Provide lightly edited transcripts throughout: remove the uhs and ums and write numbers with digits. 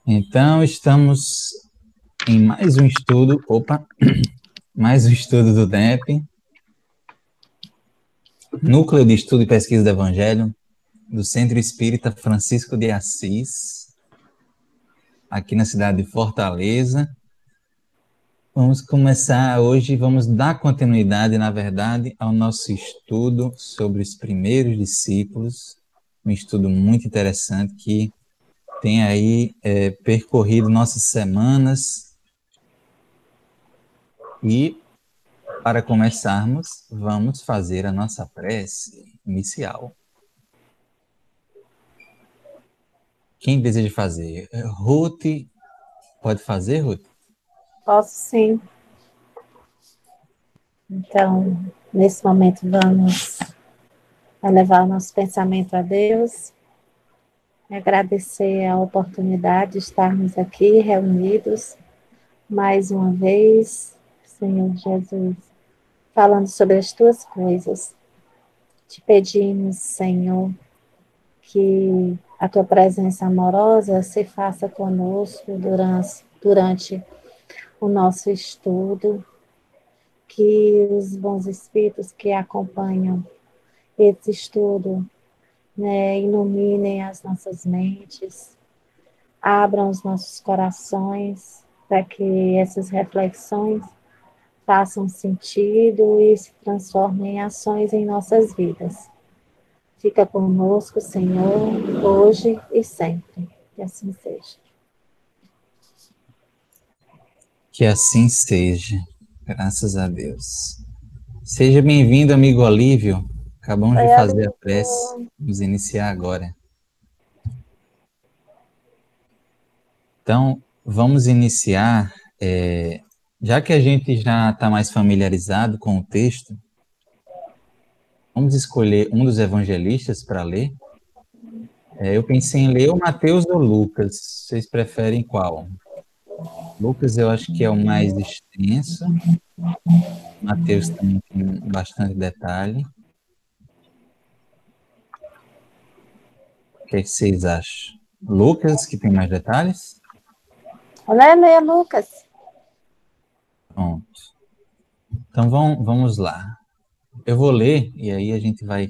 Então, estamos em mais um estudo, mais um estudo do NEP, Núcleo de Estudo e Pesquisa do Evangelho, do Centro Espírita Francisco de Assis, aqui na cidade de Fortaleza. Vamos começar hoje, vamos dar continuidade, na verdade, ao nosso estudo sobre os primeiros discípulos, um estudo muito interessante que tem aí percorrido nossas semanas. E, para começarmos, vamos fazer a nossa prece inicial. Quem deseja fazer? Ruth, pode fazer, Ruth? Posso sim. Então, nesse momento, vamos elevar o nosso pensamento a Deus, agradecer a oportunidade de estarmos aqui reunidos mais uma vez, Senhor Jesus, falando sobre as tuas coisas. Te pedimos, Senhor, que a tua presença amorosa se faça conosco durante o nosso estudo, que os bons espíritos que acompanham esse estudo, iluminem as nossas mentes, abram os nossos corações para que essas reflexões façam sentido e se transformem em ações em nossas vidas. Fica conosco, Senhor, hoje e sempre. Que assim seja. Que assim seja, graças a Deus. Seja bem-vindo, amigo Olívio. Acabamos de fazer a prece, vamos iniciar agora. Então, vamos iniciar, já que a gente já está mais familiarizado com o texto, vamos escolher um dos evangelistas para ler. Eu pensei em ler o Mateus ou Lucas, vocês preferem qual? Lucas eu acho que é o mais extenso, Mateus também tem bastante detalhe. O que vocês acham? Lucas, que tem mais detalhes? Leia, Lucas. Pronto. Então vamos lá. Eu vou ler e aí a gente vai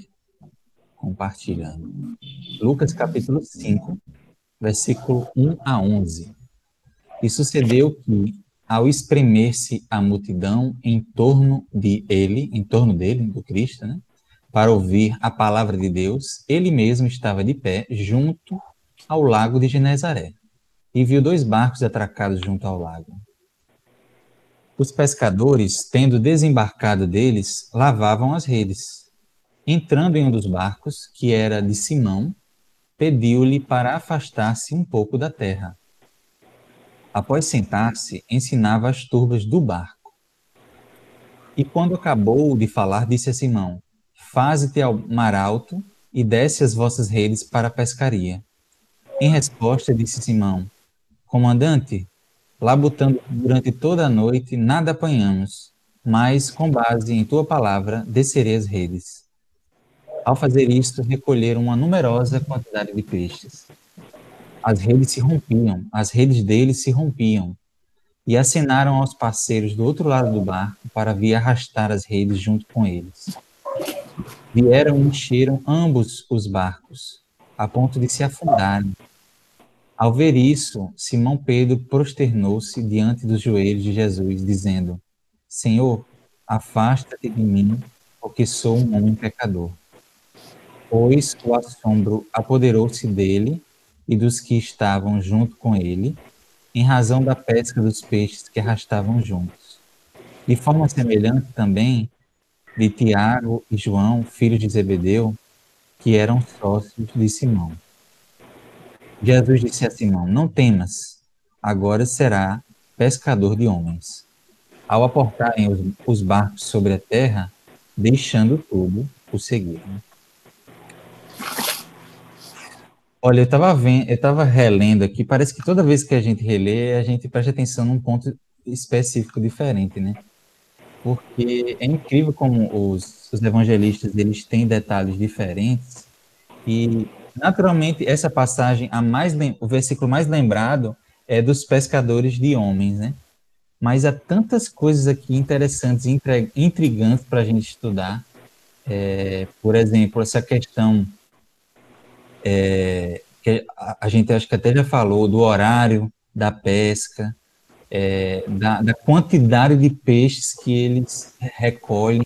compartilhando. Lucas capítulo 5, versículo 1 a 11. E sucedeu que, ao espremer-se a multidão em torno dele, do Cristo, né, para ouvir a palavra de Deus, ele mesmo estava de pé junto ao lago de Genezaré e viu 2 barcos atracados junto ao lago. Os pescadores, tendo desembarcado deles, lavavam as redes. Entrando em um dos barcos, que era de Simão, pediu-lhe para afastar-se um pouco da terra. Após sentar-se, ensinava as turbas do barco. E quando acabou de falar, disse a Simão: Faze-te ao mar alto e desce as vossas redes para a pescaria. Em resposta, disse Simão: Comandante, labutando durante toda a noite, nada apanhamos, mas, com base em tua palavra, descerei as redes. Ao fazer isto, recolheram uma numerosa quantidade de peixes. As redes deles se rompiam, e acenaram aos parceiros do outro lado do barco para vir arrastar as redes junto com eles. Vieram e encheram ambos os barcos, a ponto de se afundarem. Ao ver isso, Simão Pedro prosternou-se diante dos joelhos de Jesus, dizendo: Senhor, afasta-te de mim, porque sou um homem pecador. Pois o assombro apoderou-se dele e dos que estavam junto com ele, em razão da pesca dos peixes que arrastavam juntos. De forma semelhante também de Tiago e João, filhos de Zebedeu, que eram sócios de Simão. Jesus disse a Simão: Não temas, agora será pescador de homens. Ao aportarem os barcos sobre a terra, deixando tudo, o seguiram. Olha, eu estava relendo aqui, parece que toda vez que a gente relê, a gente presta atenção num ponto específico diferente, né? Porque é incrível como os evangelistas, eles têm detalhes diferentes e, naturalmente, essa passagem, o versículo mais lembrado é dos pescadores de homens, né? Mas há tantas coisas aqui interessantes e intrigantes para a gente estudar. Por exemplo, essa questão que a gente acho que até já falou do horário da pesca, da quantidade de peixes que eles recolhem,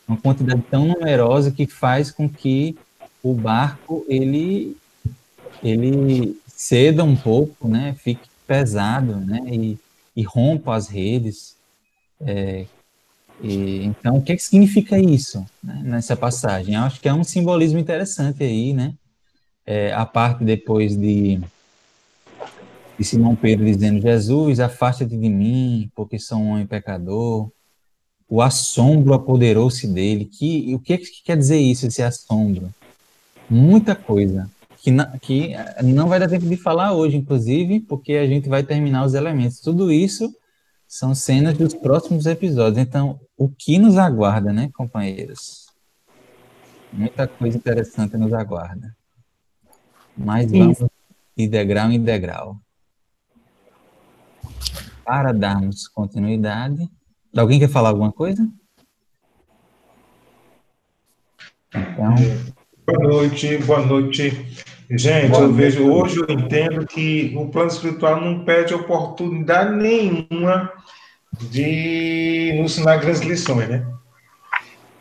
uma quantidade tão numerosa que faz com que o barco ele ceda um pouco, né, fique pesado, né, e rompa as redes. Então, o que significa isso, né, nessa passagem? Eu acho que é um simbolismo interessante aí, né? A parte depois de Simão Pedro dizendo: Jesus, afasta-te de mim, porque sou um homem pecador. O assombro apoderou-se dele. O que quer dizer isso, esse assombro? Muita coisa que não vai dar tempo de falar hoje, inclusive, porque a gente vai terminar os elementos. Tudo isso são cenas dos próximos episódios. Então, o que nos aguarda, né, companheiros? Muita coisa interessante nos aguarda. Mas vamos Isso. de degrau em degrau. Para darmos continuidade. Alguém quer falar alguma coisa? Então, Boa noite, boa noite. Gente, eu vejo, hoje eu entendo que o plano espiritual não perde oportunidade nenhuma de nos ensinar grandes lições, né?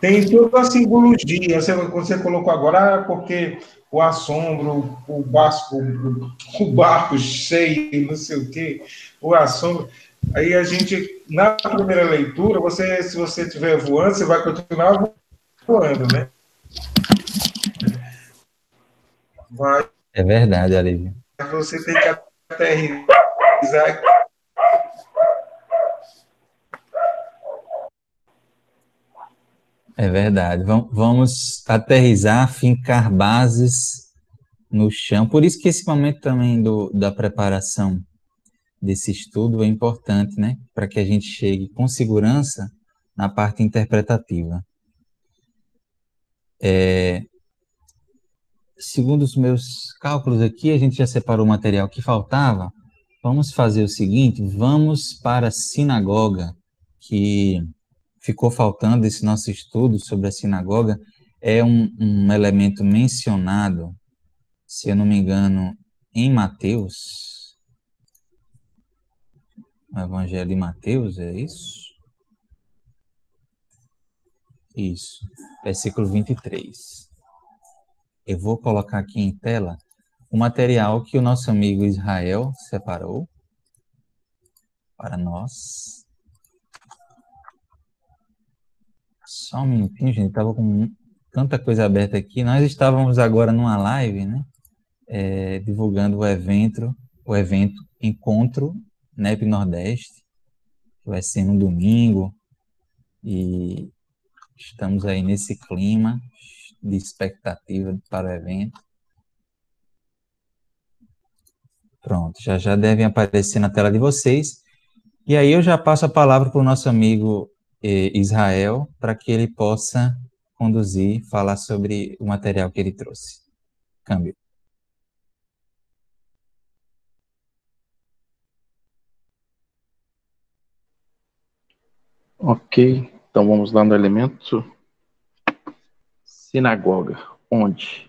Tem toda a simbologia, você colocou agora, porque o assombro, o barco cheio, não sei o quê, o assombro. Aí a gente, na primeira leitura, se você estiver voando, você vai continuar voando, né? Mas é verdade, Alívio. você tem que aterrissar. É verdade. Vamos aterrissar, fincar bases no chão. Por isso que esse momento também da preparação desse estudo é importante, né? Para que a gente chegue com segurança na parte interpretativa. Segundo os meus cálculos aqui, a gente já separou o material que faltava. Vamos fazer o seguinte, vamos para a sinagoga, que ficou faltando esse nosso estudo sobre a sinagoga. É um elemento mencionado, se eu não me engano, em Mateus, no Evangelho de Mateus, é isso? Isso, versículo 23. Eu vou colocar aqui em tela o material que o nosso amigo Israel separou para nós. Só um minutinho, gente, estava com tanta coisa aberta aqui. Nós estávamos agora numa live, né, divulgando o evento Encontro NEP Nordeste, que vai ser no domingo, e estamos aí nesse clima de expectativa para o evento. Pronto, já devem aparecer na tela de vocês. E aí eu já passo a palavra para o nosso amigo Israel, para que ele possa conduzir, falar sobre o material que ele trouxe. Câmbio. Ok, então vamos lá no elemento sinagoga. Onde?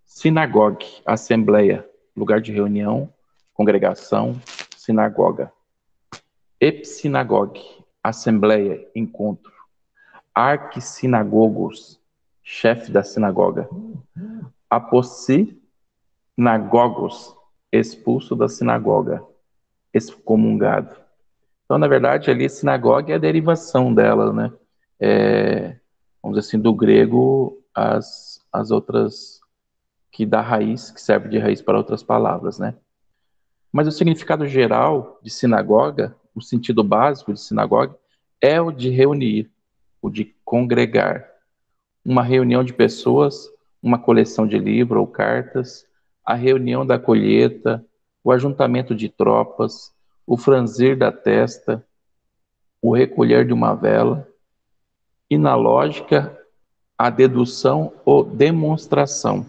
Sinagogue, assembleia, lugar de reunião, congregação, sinagoga. Epsinagogue, assembleia, encontro. Arquissinagogos, chefe da sinagoga. Apossinagogos, expulso da sinagoga, excomungado. Então, na verdade, ali sinagoga é a derivação dela, né? Vamos dizer assim, do grego, as outras que dá raiz, que serve de raiz para outras palavras, né? Mas o significado geral de sinagoga, o sentido básico de sinagoga, é o de reunir, o de congregar. Uma reunião de pessoas, uma coleção de livros ou cartas, a reunião da colheita, o ajuntamento de tropas, o franzir da testa, o recolher de uma vela, e na lógica, a dedução ou demonstração.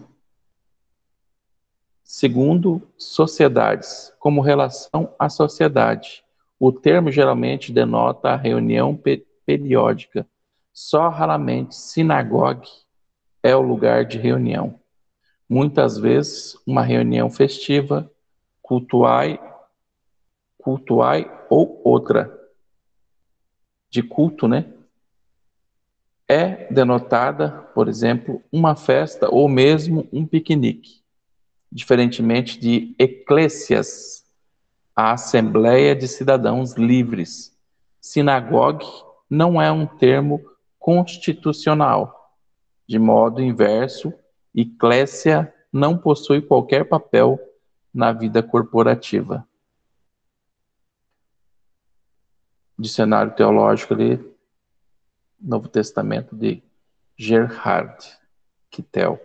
Segundo, sociedades, como relação à sociedade. O termo geralmente denota a reunião periódica. Só raramente sinagogue é o lugar de reunião. Muitas vezes, uma reunião festiva, cultuai ou outra, de culto, né? É denotada, por exemplo, uma festa ou mesmo um piquenique, diferentemente de eclésias, a assembleia de cidadãos livres. Sinagogue não é um termo constitucional. De modo inverso, eclésia não possui qualquer papel na vida corporativa. Dicionário teológico ali, Novo Testamento, de Gerhard Kittel.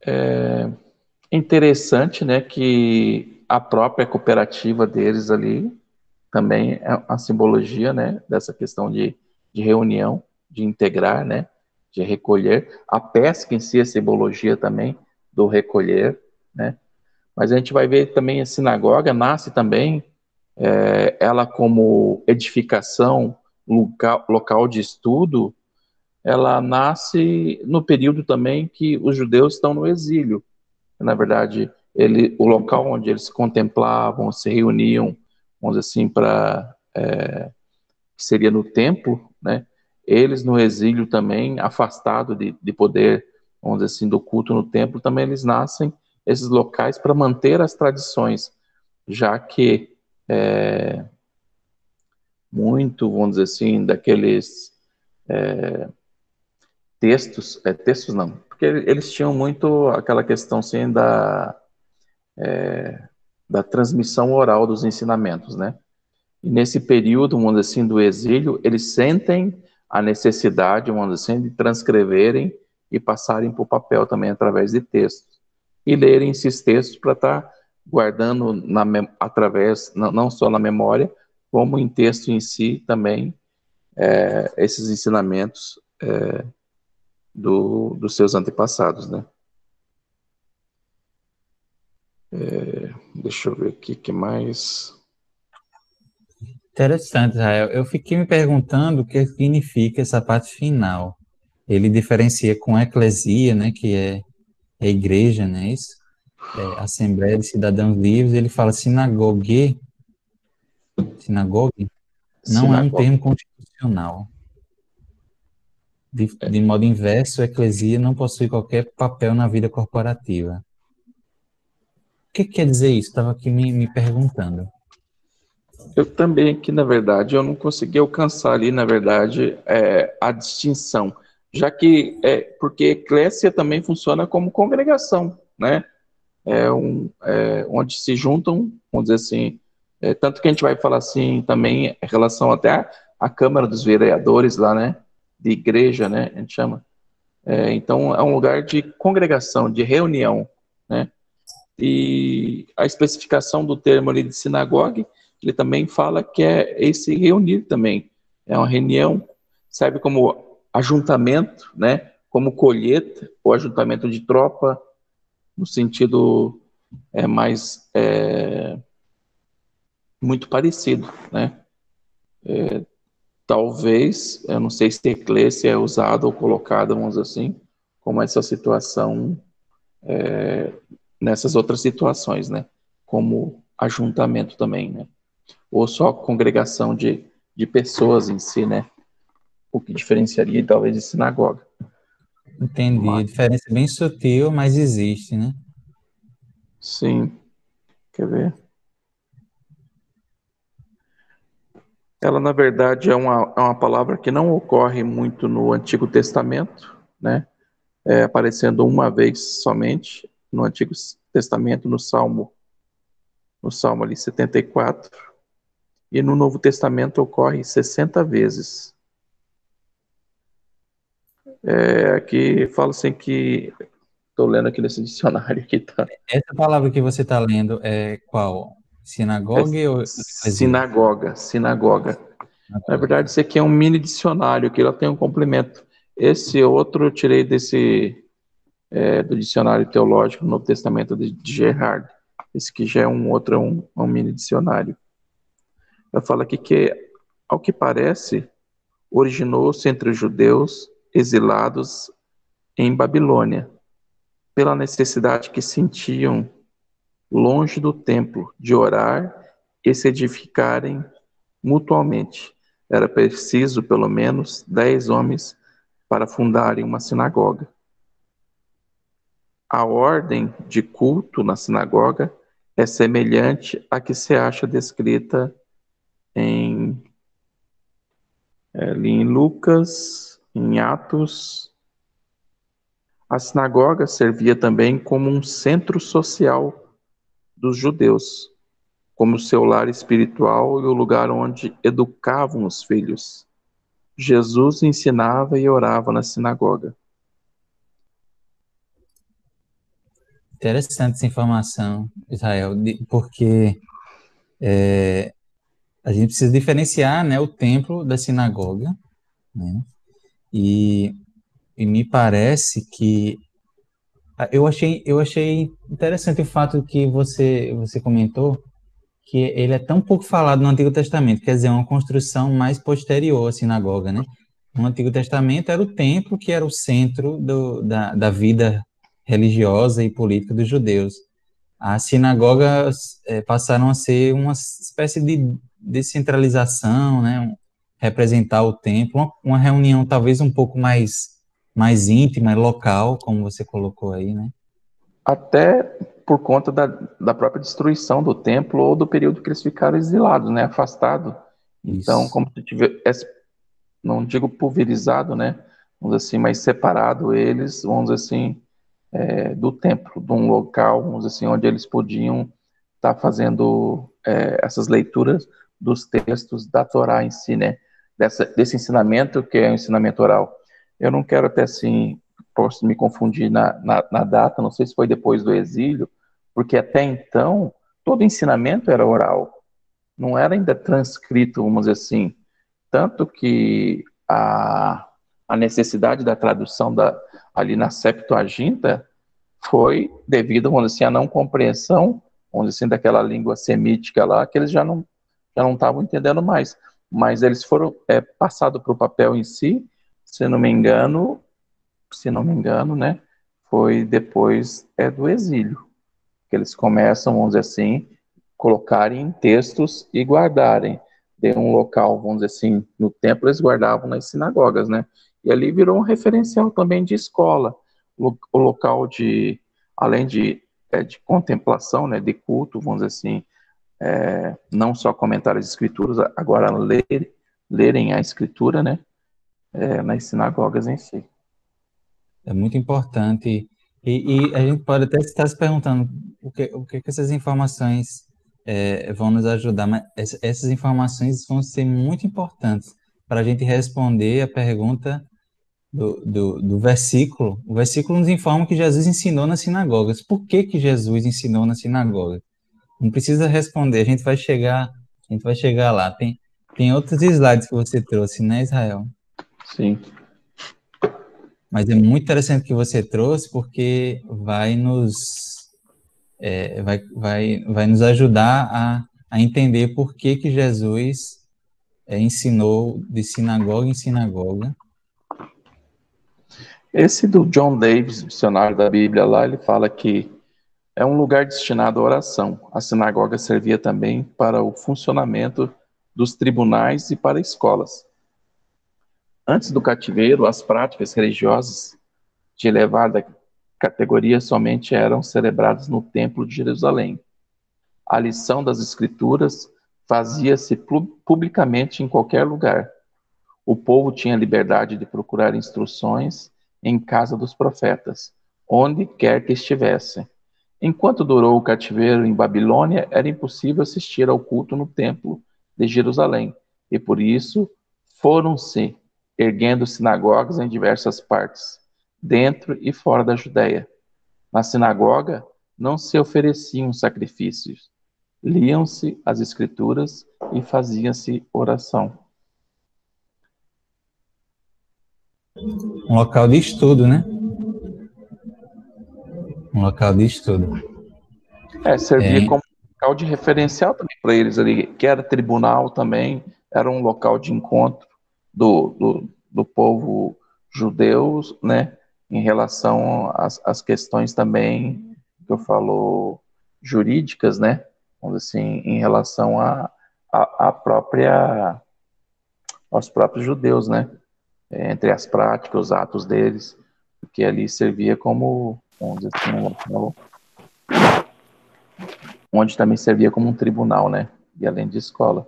É interessante, né, que a própria cooperativa deles ali também é a simbologia, né, dessa questão de reunião, de integrar, né, de recolher. A pesca em si é simbologia também do recolher, né. Mas a gente vai ver também a sinagoga nasce também, ela como edificação, local de estudo, ela nasce no período também que os judeus estão no exílio. Na verdade, o local onde eles se contemplavam, se reuniam, vamos dizer assim, que seria no templo, né? Eles no exílio também, afastado de poder, vamos dizer assim, do culto no templo, também eles nascem esses locais para manter as tradições, já que muito, vamos dizer assim, daqueles textos não, porque eles tinham muito aquela questão assim da transmissão oral dos ensinamentos, né? E nesse período, vamos dizer assim, do exílio, eles sentem a necessidade, vamos dizer assim, de transcreverem e passarem para o papel também através de textos. E lerem esses textos para estar guardando através, não só na memória, como em texto em si também, esses ensinamentos dos seus antepassados, né? Deixa eu ver aqui o que mais. Interessante, Israel. Eu fiquei me perguntando o que significa essa parte final. Ele diferencia com eclesia, né, que é a igreja, né, isso? Assembleia de Cidadãos Livres. Ele fala sinagogue não é um Sinagoga. termo constitucional. De modo inverso, a eclesia não possui qualquer papel na vida corporativa. O que quer dizer isso? Estava aqui me perguntando. Eu também aqui, na verdade, eu não consegui alcançar ali, na verdade, a distinção, já que, porque eclésia também funciona como congregação, né? Onde se juntam, vamos dizer assim, tanto que a gente vai falar assim também em relação até à Câmara dos Vereadores lá, né? De igreja, né? A gente chama. Então, é um lugar de congregação, de reunião, né? E a especificação do termo ali de sinagoga, ele também fala que é esse reunir também. É uma reunião, serve como ajuntamento, né? Como colheita, ou ajuntamento de tropa, no sentido mais muito parecido, né? Talvez, eu não sei se eclésia é usada ou colocada, vamos dizer assim, como essa situação, nessas outras situações, né? Como ajuntamento também, né? Ou só congregação de pessoas em si, né? O que diferenciaria talvez de sinagoga. Entendi. A diferença é bem sutil, mas existe, né? Sim. Quer ver? Ela, na verdade, é uma palavra que não ocorre muito no Antigo Testamento, né? Aparecendo uma vez somente no Antigo Testamento, no Salmo ali 74, e no Novo Testamento ocorre 60 vezes. Aqui fala assim que, estou lendo aqui nesse dicionário aqui, tá? Essa palavra que você está lendo é qual? Sinagoga ou eclesia? Sinagoga. Na verdade, esse aqui é um mini dicionário, que ela tem um complemento. Esse outro eu tirei desse do Dicionário Teológico do Novo Testamento de Gerhard. Esse que já é um mini dicionário. Eu falo aqui que, ao que parece, originou-se entre os judeus exilados em Babilônia, pela necessidade que sentiam, longe do templo, de orar e se edificarem mutuamente. Era preciso, pelo menos, 10 homens para fundarem uma sinagoga. A ordem de culto na sinagoga é semelhante à que se acha descrita ali em Lucas, em Atos. A sinagoga servia também como um centro social dos judeus, como seu lar espiritual e o lugar onde educavam os filhos. Jesus ensinava e orava na sinagoga. Interessante essa informação, Israel, porque a gente precisa diferenciar, né, o templo da sinagoga, né? E me parece que eu achei interessante o fato que você comentou que ele é tão pouco falado no Antigo Testamento, quer dizer, é uma construção mais posterior à sinagoga, né? No Antigo Testamento era o templo que era o centro da vida religiosa e política dos judeus. As sinagogas passaram a ser uma espécie de descentralização, né? Representar o templo, uma reunião talvez um pouco mais íntima, local, como você colocou aí, né? Até por conta da própria destruição do templo ou do período que eles ficaram exilados, né, afastados. Então, Isso. como se tivesse, não digo pulverizado, né, vamos dizer assim, mas separado eles, vamos dizer assim, do templo, de um local, vamos dizer assim, onde eles podiam estar fazendo essas leituras dos textos da Torá em si, né, desse ensinamento que é o ensinamento oral. Eu não quero até assim, posso me confundir na data, não sei se foi depois do exílio, porque até então todo ensinamento era oral, não era ainda transcrito, vamos dizer assim, tanto que a necessidade da tradução ali na Septuaginta foi devido, vamos dizer assim, à não compreensão, vamos dizer assim, daquela língua semítica lá, que eles já não estavam entendendo mais. Mas eles foram passados para o papel em si, se não me engano, né, foi depois do exílio, que eles começam, vamos dizer assim, colocarem em textos e guardarem. De um local, vamos dizer assim, no templo, eles guardavam nas sinagogas, né? E ali virou um referencial também de escola, o local além de contemplação, né, de culto, vamos dizer assim, não só comentar as escrituras, agora lerem a escritura, né, nas sinagogas em si. É muito importante. E a gente pode até estar se perguntando o que essas informações vão nos ajudar, mas essas informações vão ser muito importantes para a gente responder a pergunta do versículo. O versículo nos informa que Jesus ensinou nas sinagogas. Por que Jesus ensinou nas sinagogas? Não precisa responder, a gente vai chegar lá. Tem outros slides que você trouxe, né, Israel? Sim. Mas é muito interessante que você trouxe, porque vai nos ajudar a entender por que Jesus ensinou de sinagoga em sinagoga. Esse do John Davis, dicionário da Bíblia lá, ele fala que é um lugar destinado à oração. A sinagoga servia também para o funcionamento dos tribunais e para escolas. Antes do cativeiro, as práticas religiosas de elevada categoria somente eram celebradas no Templo de Jerusalém. A lição das Escrituras fazia-se publicamente em qualquer lugar. O povo tinha liberdade de procurar instruções em casa dos profetas, onde quer que estivesse. Enquanto durou o cativeiro em Babilônia, era impossível assistir ao culto no Templo de Jerusalém, e por isso foram-se erguendo sinagogas em diversas partes, dentro e fora da Judéia. Na sinagoga não se ofereciam sacrifícios, liam-se as Escrituras e fazia-se oração. Um local de estudo, né? Um local de estudo. Servia como local de referencial também para eles ali, que era tribunal também, era um local de encontro do povo judeu, né, em relação às questões também que eu falo jurídicas, né, vamos dizer assim, em relação aos próprios judeus, né, entre as práticas, os atos deles, porque ali servia como, vamos dizer assim, um local onde também servia como um tribunal, né, e além de escola.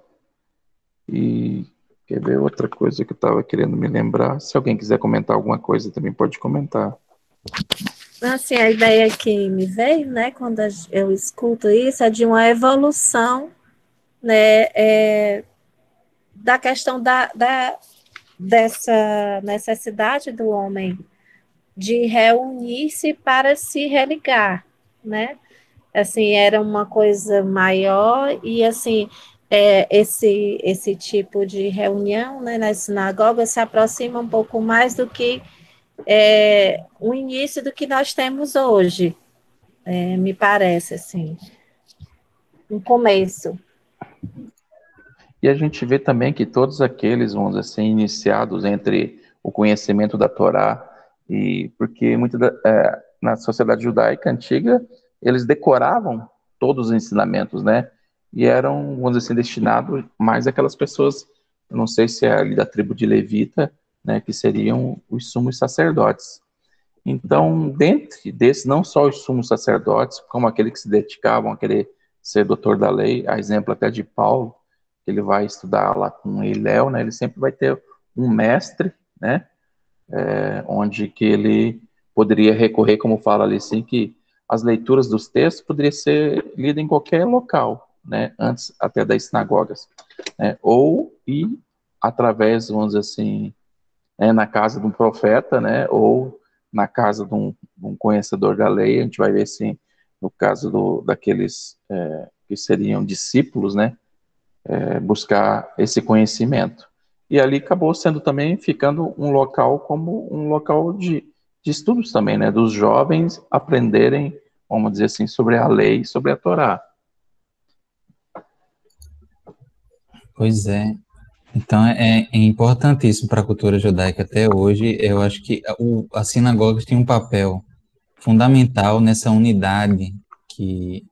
E quer ver outra coisa que eu estava querendo me lembrar? Se alguém quiser comentar alguma coisa, também pode comentar. Assim, a ideia que me veio, né, quando eu escuto isso, é de uma evolução, né, da questão dessa necessidade do homem de reunir-se para se religar, né? Assim, era uma coisa maior e, assim, esse tipo de reunião, né, nas sinagogas se aproxima um pouco mais do que o início do que nós temos hoje, me parece, assim, um começo. E a gente vê também que todos aqueles, vamos dizer assim, iniciados entre o conhecimento da Torá, e porque na sociedade judaica antiga, eles decoravam todos os ensinamentos, né? E eram, vamos dizer assim, destinados mais àquelas pessoas, eu não sei se é ali da tribo de Levita, né, que seriam os sumos sacerdotes. Então, dentre desses, não só os sumos sacerdotes, como aqueles que se dedicavam a querer ser doutor da lei, a exemplo até de Paulo, que ele vai estudar lá com Hilel, né, ele sempre vai ter um mestre, né, onde que ele poderia recorrer, como fala ali, assim, que as leituras dos textos poderiam ser lidas em qualquer local, né, antes até das sinagogas, né, ou ir através, vamos dizer assim, na casa de um profeta, né, ou na casa de um conhecedor da lei. A gente vai ver, assim, no caso daqueles que seriam discípulos, né, buscar esse conhecimento. E ali acabou sendo também, ficando um local como um local de estudos também, né, dos jovens aprenderem, vamos dizer assim, sobre a lei, sobre a Torá. Pois é. Então, é importantíssimo para a cultura judaica até hoje. Eu acho que as sinagogas têm um papel fundamental nessa unidade que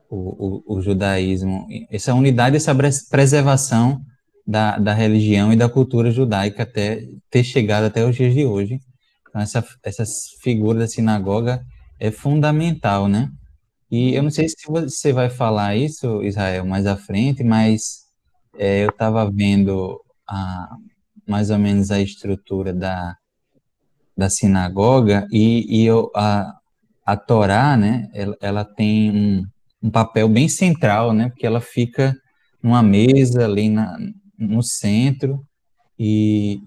o judaísmo, essa unidade, essa preservação da religião e da cultura judaica até ter chegado até os dias de hoje. Então, essa figura da sinagoga é fundamental, né? E eu não sei se você vai falar isso, Israel, mais à frente, mas eu estava vendo mais ou menos a estrutura da sinagoga e a Torá, né, ela tem um papel bem central, né, porque ela fica numa mesa ali no centro e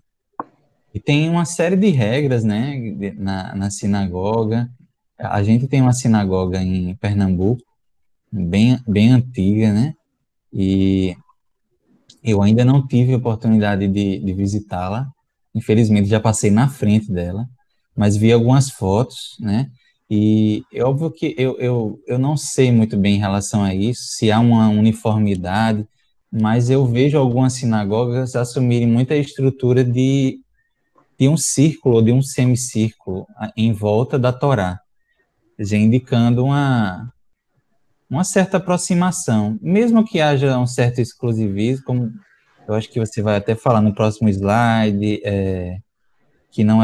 tem uma série de regras, né, na sinagoga. A gente tem uma sinagoga em Pernambuco, bem antiga, né, e eu ainda não tive a oportunidade de visitá-la. Infelizmente, já passei na frente dela, mas vi algumas fotos, né? E é óbvio que eu não sei muito bem em relação a isso, se há uma uniformidade, mas eu vejo algumas sinagogas assumirem muita estrutura de um círculo ou de um semicírculo em volta da Torá, já indicando uma certa aproximação, mesmo que haja um certo exclusivismo, como eu acho que você vai até falar no próximo slide, que não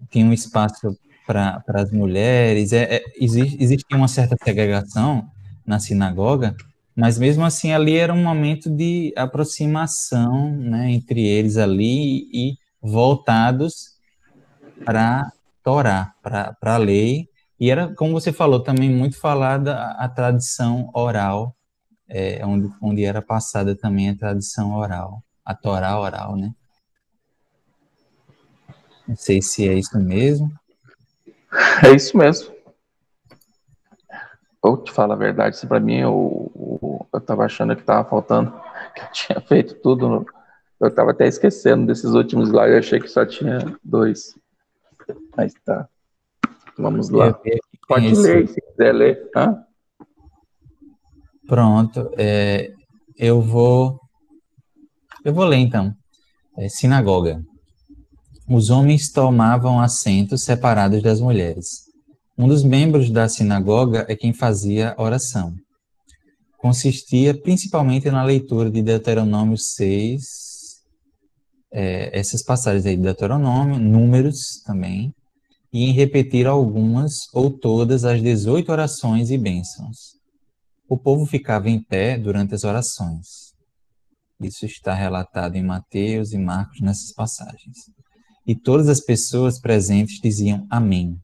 tinha um espaço para as mulheres, existe uma certa segregação na sinagoga, mas mesmo assim ali era um momento de aproximação, né, entre eles ali e voltados para a Torá, para a lei, e era, como você falou, também muito falada a tradição oral, onde era passada também a tradição oral, a Torá oral, né? Não sei se é isso mesmo. É isso mesmo. Ou te falar a verdade, se para mim eu estava achando que estava faltando, que eu tinha feito tudo, eu estava até esquecendo desses últimos slides, eu achei que só tinha 2. Mas tá, vamos Eu lá. vi aqui Pode ler, se quiser ler. Hã? Pronto, eu vou ler então. Sinagoga. Os homens tomavam assentos separados das mulheres. Um dos membros da sinagoga é quem fazia oração. Consistia principalmente na leitura de Deuteronômio 6, essas passagens aí de Deuteronômio, Números também, e em repetir algumas ou todas as 18 orações e bênçãos. O povo ficava em pé durante as orações. Isso está relatado em Mateus e Marcos nessas passagens. E todas as pessoas presentes diziam amém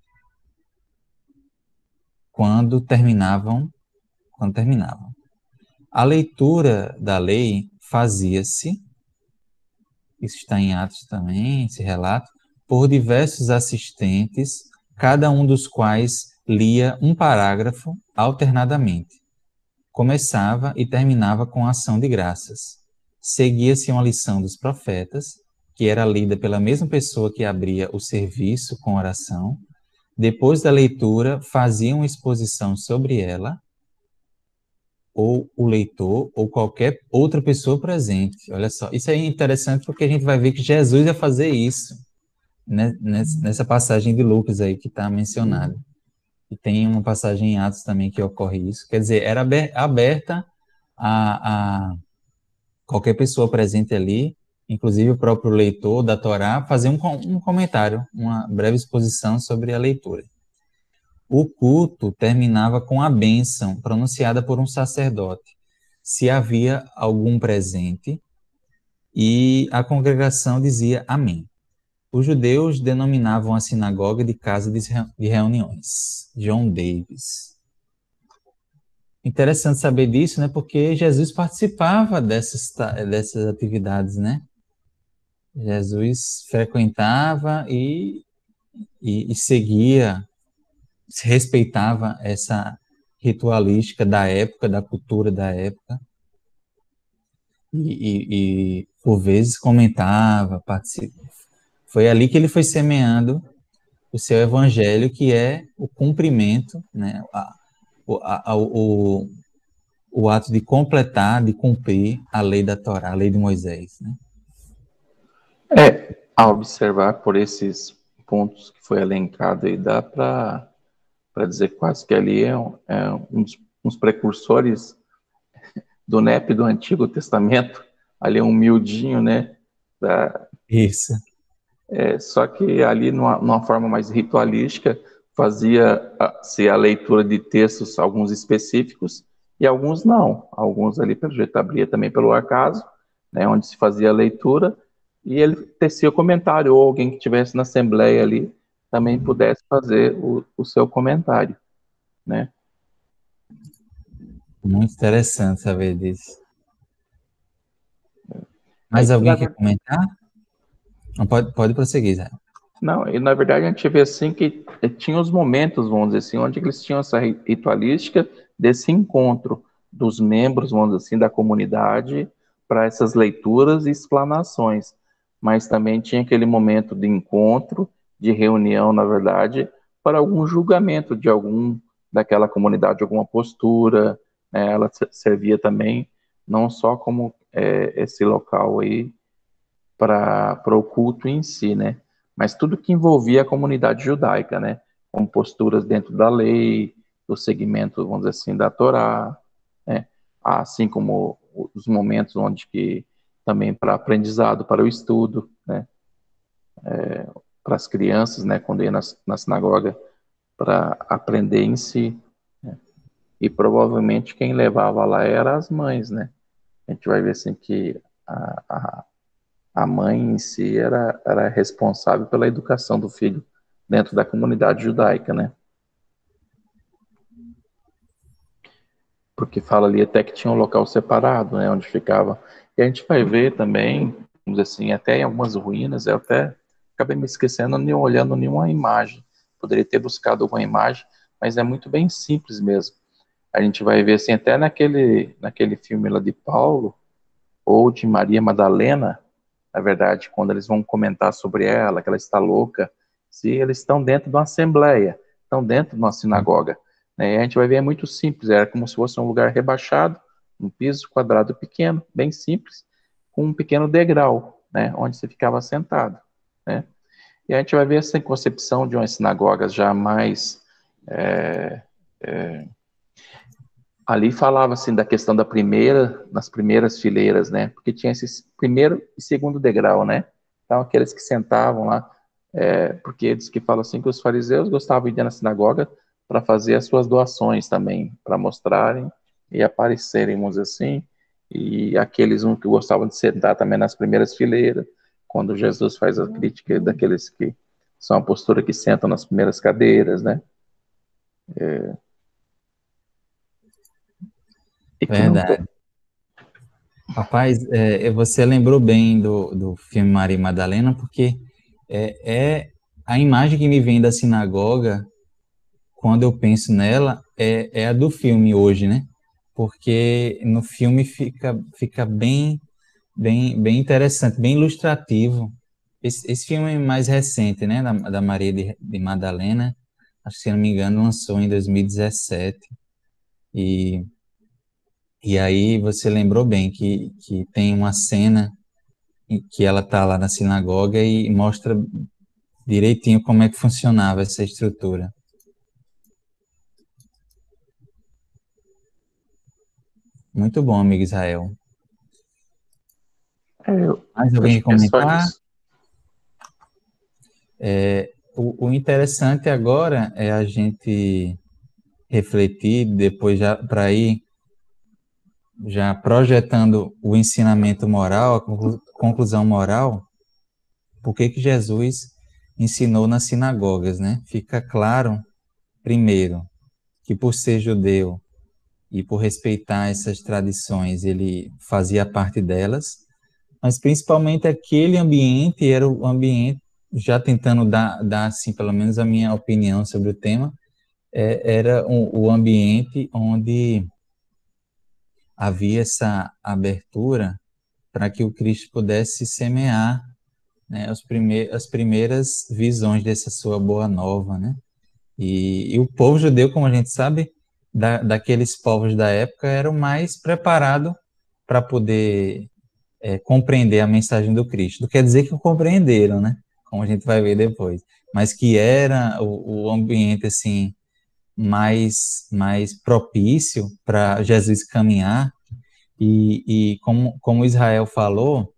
quando terminavam. A leitura da lei fazia-se, isso está em Atos também, esse relato, por diversos assistentes, cada um dos quais lia um parágrafo alternadamente. Começava e terminava com ação de graças. Seguia-se uma lição dos profetas, que era lida pela mesma pessoa que abria o serviço com oração. Depois da leitura, fazia uma exposição sobre ela, ou o leitor, ou qualquer outra pessoa presente. Olha só, isso é interessante porque a gente vai ver que Jesus ia fazer isso, né, nessa passagem de Lucas aí que está mencionada. E tem uma passagem em Atos também que ocorre isso. Quer dizer, era aberta a qualquer pessoa presente ali, inclusive o próprio leitor da Torá, fazer um comentário, uma breve exposição sobre a leitura. O culto terminava com a bênção pronunciada por um sacerdote, se havia algum presente, e a congregação dizia amém. Os judeus denominavam a sinagoga de casa de reuniões. John Davis. Interessante saber disso, né? Porque Jesus participava dessas atividades, né? Jesus frequentava e seguia, respeitava essa ritualística da época, da cultura da época. E por vezes comentava, participava. Foi ali que ele foi semeando o seu evangelho, que é o cumprimento, né? O ato de completar, de cumprir a lei da Torá, a lei de Moisés, né? A observar por esses pontos que foi elencado aí, dá para dizer quase que ali é uns precursores do NEP do Antigo Testamento, ali é um miudinho, né? Isso. Só que ali, numa forma mais ritualística, fazia-se a leitura de textos, alguns específicos, e alguns não. Alguns ali, pelo jeito, abria também pelo acaso, né, onde se fazia a leitura, e ele tecia o comentário, ou alguém que estivesse na assembleia ali, também pudesse fazer o seu comentário, né? Muito interessante saber disso. Mais alguém quer comentar? Não, pode prosseguir, Zé. Não, e na verdade a gente vê assim que tinha os momentos, vamos dizer assim, onde eles tinham essa ritualística desse encontro dos membros, vamos dizer assim, da comunidade para essas leituras e explanações. Mas também tinha aquele momento de encontro, de reunião, na verdade, para algum julgamento de algum daquela comunidade, alguma postura, né? Ela servia também não só como esse local aí para o culto em si, né? Mas tudo que envolvia a comunidade judaica, né? Com posturas dentro da lei, do segmento, vamos dizer assim, da Torá, né? Assim como os momentos onde que também para aprendizado, para o estudo, né? Para as crianças, né? Quando ia na sinagoga, para aprender em si, né? E provavelmente quem levava lá eram as mães, né? A gente vai ver assim que a mãe em si era responsável pela educação do filho dentro da comunidade judaica, né? Porque fala ali até que tinha um local separado, né, onde ficava. E a gente vai ver também, vamos dizer assim, até em algumas ruínas, eu até acabei me esquecendo, nem olhando nenhuma imagem. Poderia ter buscado alguma imagem, mas é muito bem simples mesmo. A gente vai ver assim, até naquele filme lá de Paulo, ou de Maria Madalena, na verdade, quando eles vão comentar sobre ela, que ela está louca, se eles estão dentro de uma assembleia, estão dentro de uma sinagoga, né? E a gente vai ver, é muito simples, era como se fosse um lugar rebaixado, um piso quadrado pequeno, bem simples, com um pequeno degrau, né, onde você ficava sentado, né? E a gente vai ver essa concepção de umas sinagogas já mais... ali falava assim da questão das primeiras fileiras, né? Porque tinha esse primeiro e segundo degrau, né? Então aqueles que sentavam lá, porque diz que fala assim que os fariseus gostavam de ir na sinagoga para fazer as suas doações também, para mostrarem e aparecerem, vamos dizer assim, e aqueles que gostavam de sentar também nas primeiras fileiras, quando Jesus faz a crítica daqueles que são a postura que sentam nas primeiras cadeiras, né? E que não Verdade. Rapaz, você lembrou bem do filme Maria Madalena, porque a imagem que me vem da sinagoga, quando eu penso nela, é a do filme hoje, né? Porque no filme fica bem interessante, bem ilustrativo. Esse filme é mais recente, né? Da Maria de Madalena, acho que, se não me engano, lançou em 2017. E E aí você lembrou bem que tem uma cena em que ela está lá na sinagoga e mostra direitinho como é que funcionava essa estrutura. Muito bom, amigo Israel. eu Mais alguém acho quer que é só comentar? isso. O interessante agora é a gente refletir, depois já para ir já projetando o ensinamento moral, a conclusão moral, por que Jesus ensinou nas sinagogas, né? Fica claro, primeiro, que por ser judeu e por respeitar essas tradições, ele fazia parte delas, mas principalmente aquele ambiente era o ambiente, já tentando dar assim, pelo menos a minha opinião sobre o tema, era o ambiente onde havia essa abertura para que o Cristo pudesse semear, né, as primeiras visões dessa sua boa nova, né? E o povo judeu, como a gente sabe, daqueles povos da época, era o mais preparado para poder compreender a mensagem do Cristo. Não quer dizer que o compreenderam, né? Como a gente vai ver depois. Mas que era o ambiente, assim, mais propício para Jesus caminhar. E como Israel falou,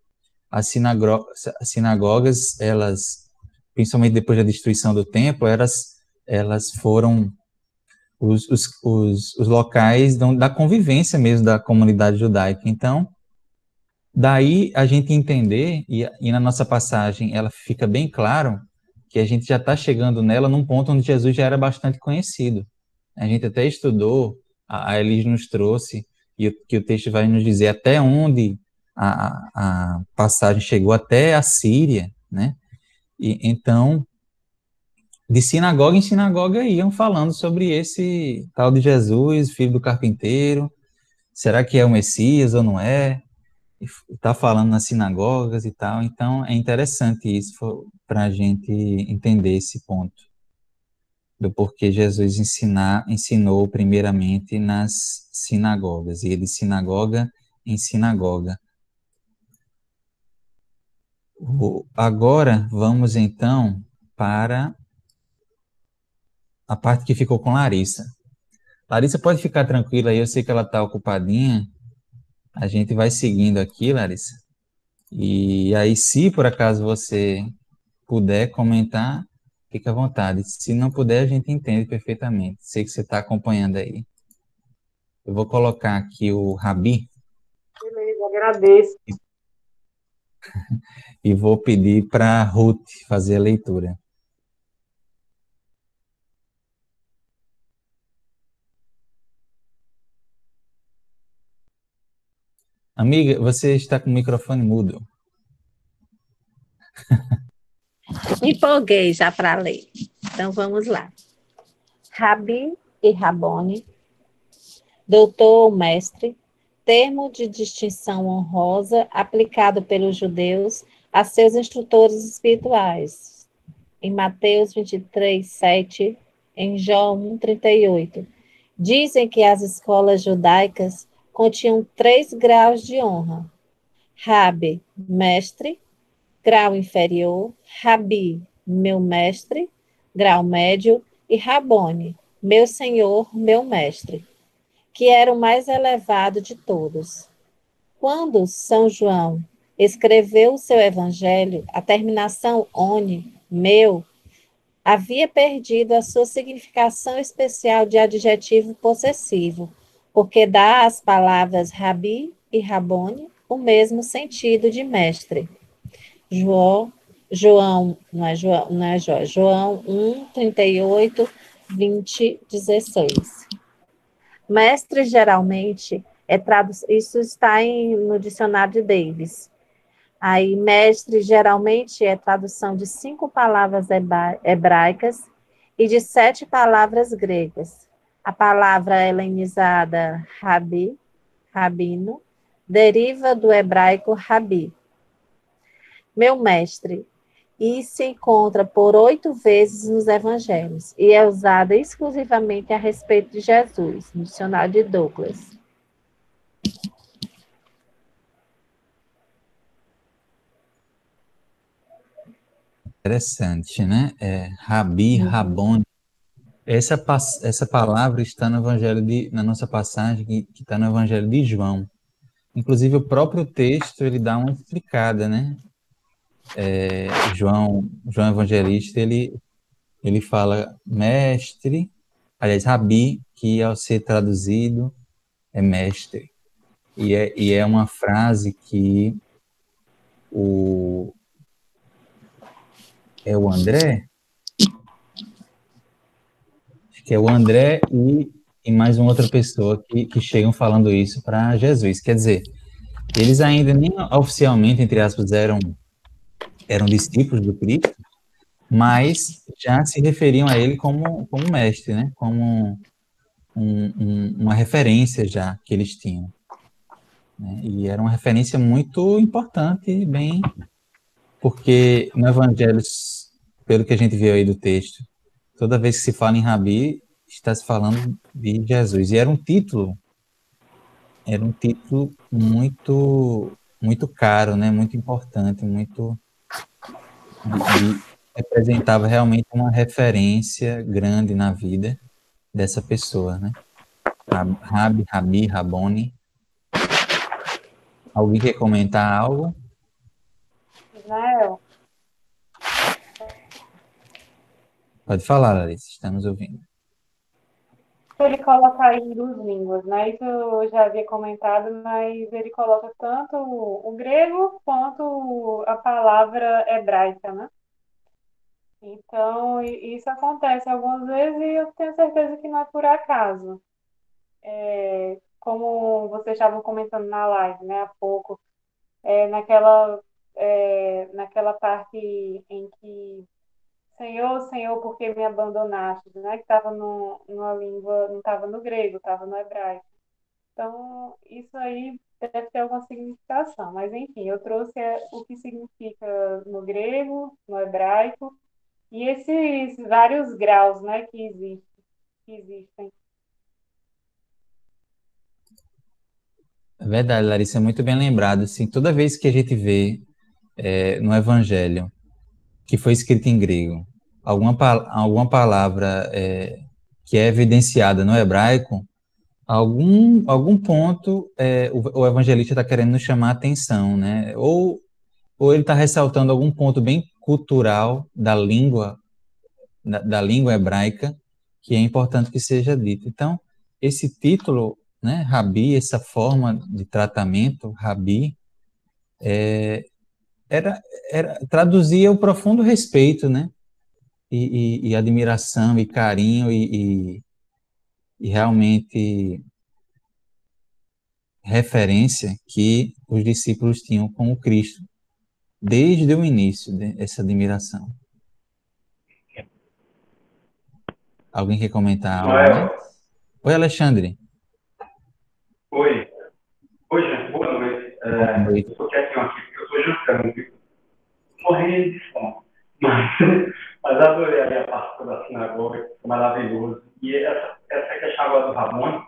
as sinagogas, elas, principalmente depois da destruição do templo, elas foram os locais da convivência mesmo da comunidade judaica. Então, daí a gente entender, e na nossa passagem ela fica bem claro, que a gente já está chegando nela num ponto onde Jesus já era bastante conhecido. A gente até estudou, a Elis nos trouxe, e que o texto vai nos dizer até onde a passagem chegou, até a Síria, né? E, então, de sinagoga em sinagoga iam falando sobre esse tal de Jesus, filho do carpinteiro. Será que é o Messias ou não é? Está falando nas sinagogas e tal. Então, é interessante isso para a gente entender esse ponto do porquê Jesus ensinou primeiramente nas sinagogas, e ele sinagoga em sinagoga. Agora, vamos então para a parte que ficou com Larissa. Larissa, pode ficar tranquila aí, eu sei que ela está ocupadinha. A gente vai seguindo aqui, Larissa. E aí, se por acaso você puder comentar, fique à vontade. Se não puder, a gente entende perfeitamente. Sei que você está acompanhando aí. Eu vou colocar aqui o Rabi. Beleza, agradeço. E vou pedir para a Ruth fazer a leitura. Amiga, você está com o microfone mudo. Me empolguei já para ler. Então vamos lá. Rabi e Rabone, doutor ou mestre, termo de distinção honrosa aplicado pelos judeus a seus instrutores espirituais. Em Mateus 23, 7, em João 1,38. Dizem que as escolas judaicas continham 3 graus de honra: Rabi, mestre; grau inferior, Rabi, meu mestre; grau médio, e Rabone, meu senhor, meu mestre, que era o mais elevado de todos. Quando São João escreveu o seu evangelho, a terminação "one", meu, havia perdido a sua significação especial de adjetivo possessivo, porque dá às palavras Rabi e Rabone o mesmo sentido de mestre. João, não é João, não é João, João 1, 38, 20, 16. Mestre, geralmente, isso está no dicionário de Davis. Aí, mestre, geralmente, é tradução de 5 palavras hebraicas e de 7 palavras gregas. A palavra helenizada rabi, rabino, deriva do hebraico rabi, meu mestre, e se encontra por 8 vezes nos evangelhos, e é usada exclusivamente a respeito de Jesus, no dicionário de Douglas. Interessante, né? Rabi, Rabone. Essa palavra está no Evangelho na nossa passagem, que está no Evangelho de João. Inclusive, o próprio texto, ele dá uma explicada, né? João Evangelista, ele fala mestre, aliás, Rabi, que ao ser traduzido é mestre. E é uma frase que é o André, acho que é o André e mais uma outra pessoa que chegam falando isso para Jesus. Quer dizer, eles ainda nem oficialmente, entre aspas, eram discípulos do Cristo, mas já se referiam a ele como mestre, né? Como uma referência já que eles tinham. Né? E era uma referência muito importante, bem, porque no Evangelho, pelo que a gente viu aí do texto, toda vez que se fala em Rabi, está se falando de Jesus. E era um título muito caro, né? Muito importante, representava realmente uma referência grande na vida dessa pessoa, né? Rabi, Rabone. Alguém quer comentar algo? Israel, Pode falar, Larissa, estamos ouvindo. ele coloca aí em 2 línguas, né? Isso eu já havia comentado, mas ele coloca tanto o grego quanto a palavra hebraica, né? Então, isso acontece algumas vezes e eu tenho certeza que não é por acaso. Como vocês estavam comentando na live, né, há pouco, naquela parte em que Senhor, Senhor, por que me abandonaste? Né? Que estava numa língua, não estava no grego, estava no hebraico. Então, isso aí deve ter alguma significação. Mas, enfim, eu trouxe o que significa no grego, no hebraico, e esses vários graus, né, que existem. É verdade, Larissa, é muito bem lembrado. Assim, toda vez que a gente vê no Evangelho que foi escrito em grego, alguma palavra que é evidenciada no hebraico, algum ponto o evangelista está querendo nos chamar a atenção, né? Ou ele está ressaltando algum ponto bem cultural da língua hebraica que é importante que seja dito. Então, esse título, né, Rabi, essa forma de tratamento, Rabi, traduzia o profundo respeito, né? E admiração e carinho e realmente referência que os discípulos tinham com o Cristo desde o início dessa admiração. Alguém quer comentar algo mais? Ismael, Oi, Alexandre. oi. Oi, gente, boa noite. Boa noite. Eu estou quietinho aqui porque eu estou jantando, viu? Morrendo de fome. Mas, Mas adorei ali a parte da sinagoga, foi maravilhoso. E essa questão agora do Ramon,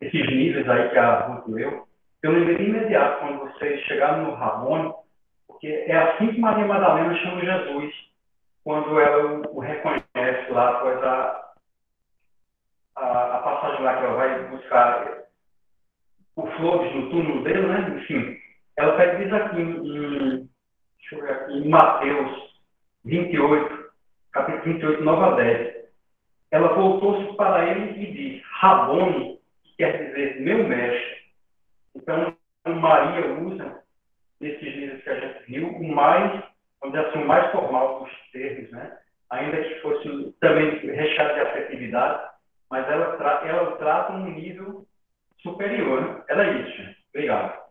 esses níveis aí que a Ruth leu, eu lembrei de imediato quando vocês chegaram no Ramon, porque é assim que Maria Madalena chama Jesus, quando ela o reconhece lá após a passagem lá que ela vai buscar o Flores no túmulo dele, né? Enfim, ela diz aqui deixa eu ver aqui, em Mateus 28, capítulo 28, 9 a 10. Ela voltou-se para ele e disse, Rabone, que quer dizer meu mestre. Então, Maria usa, nesses livros que a gente viu, o mais, vamos dizer assim, o mais formal dos termos, né? Ainda que fosse também recheado de afetividade, mas ela trata um nível superior, né? Era isso, gente. Obrigado.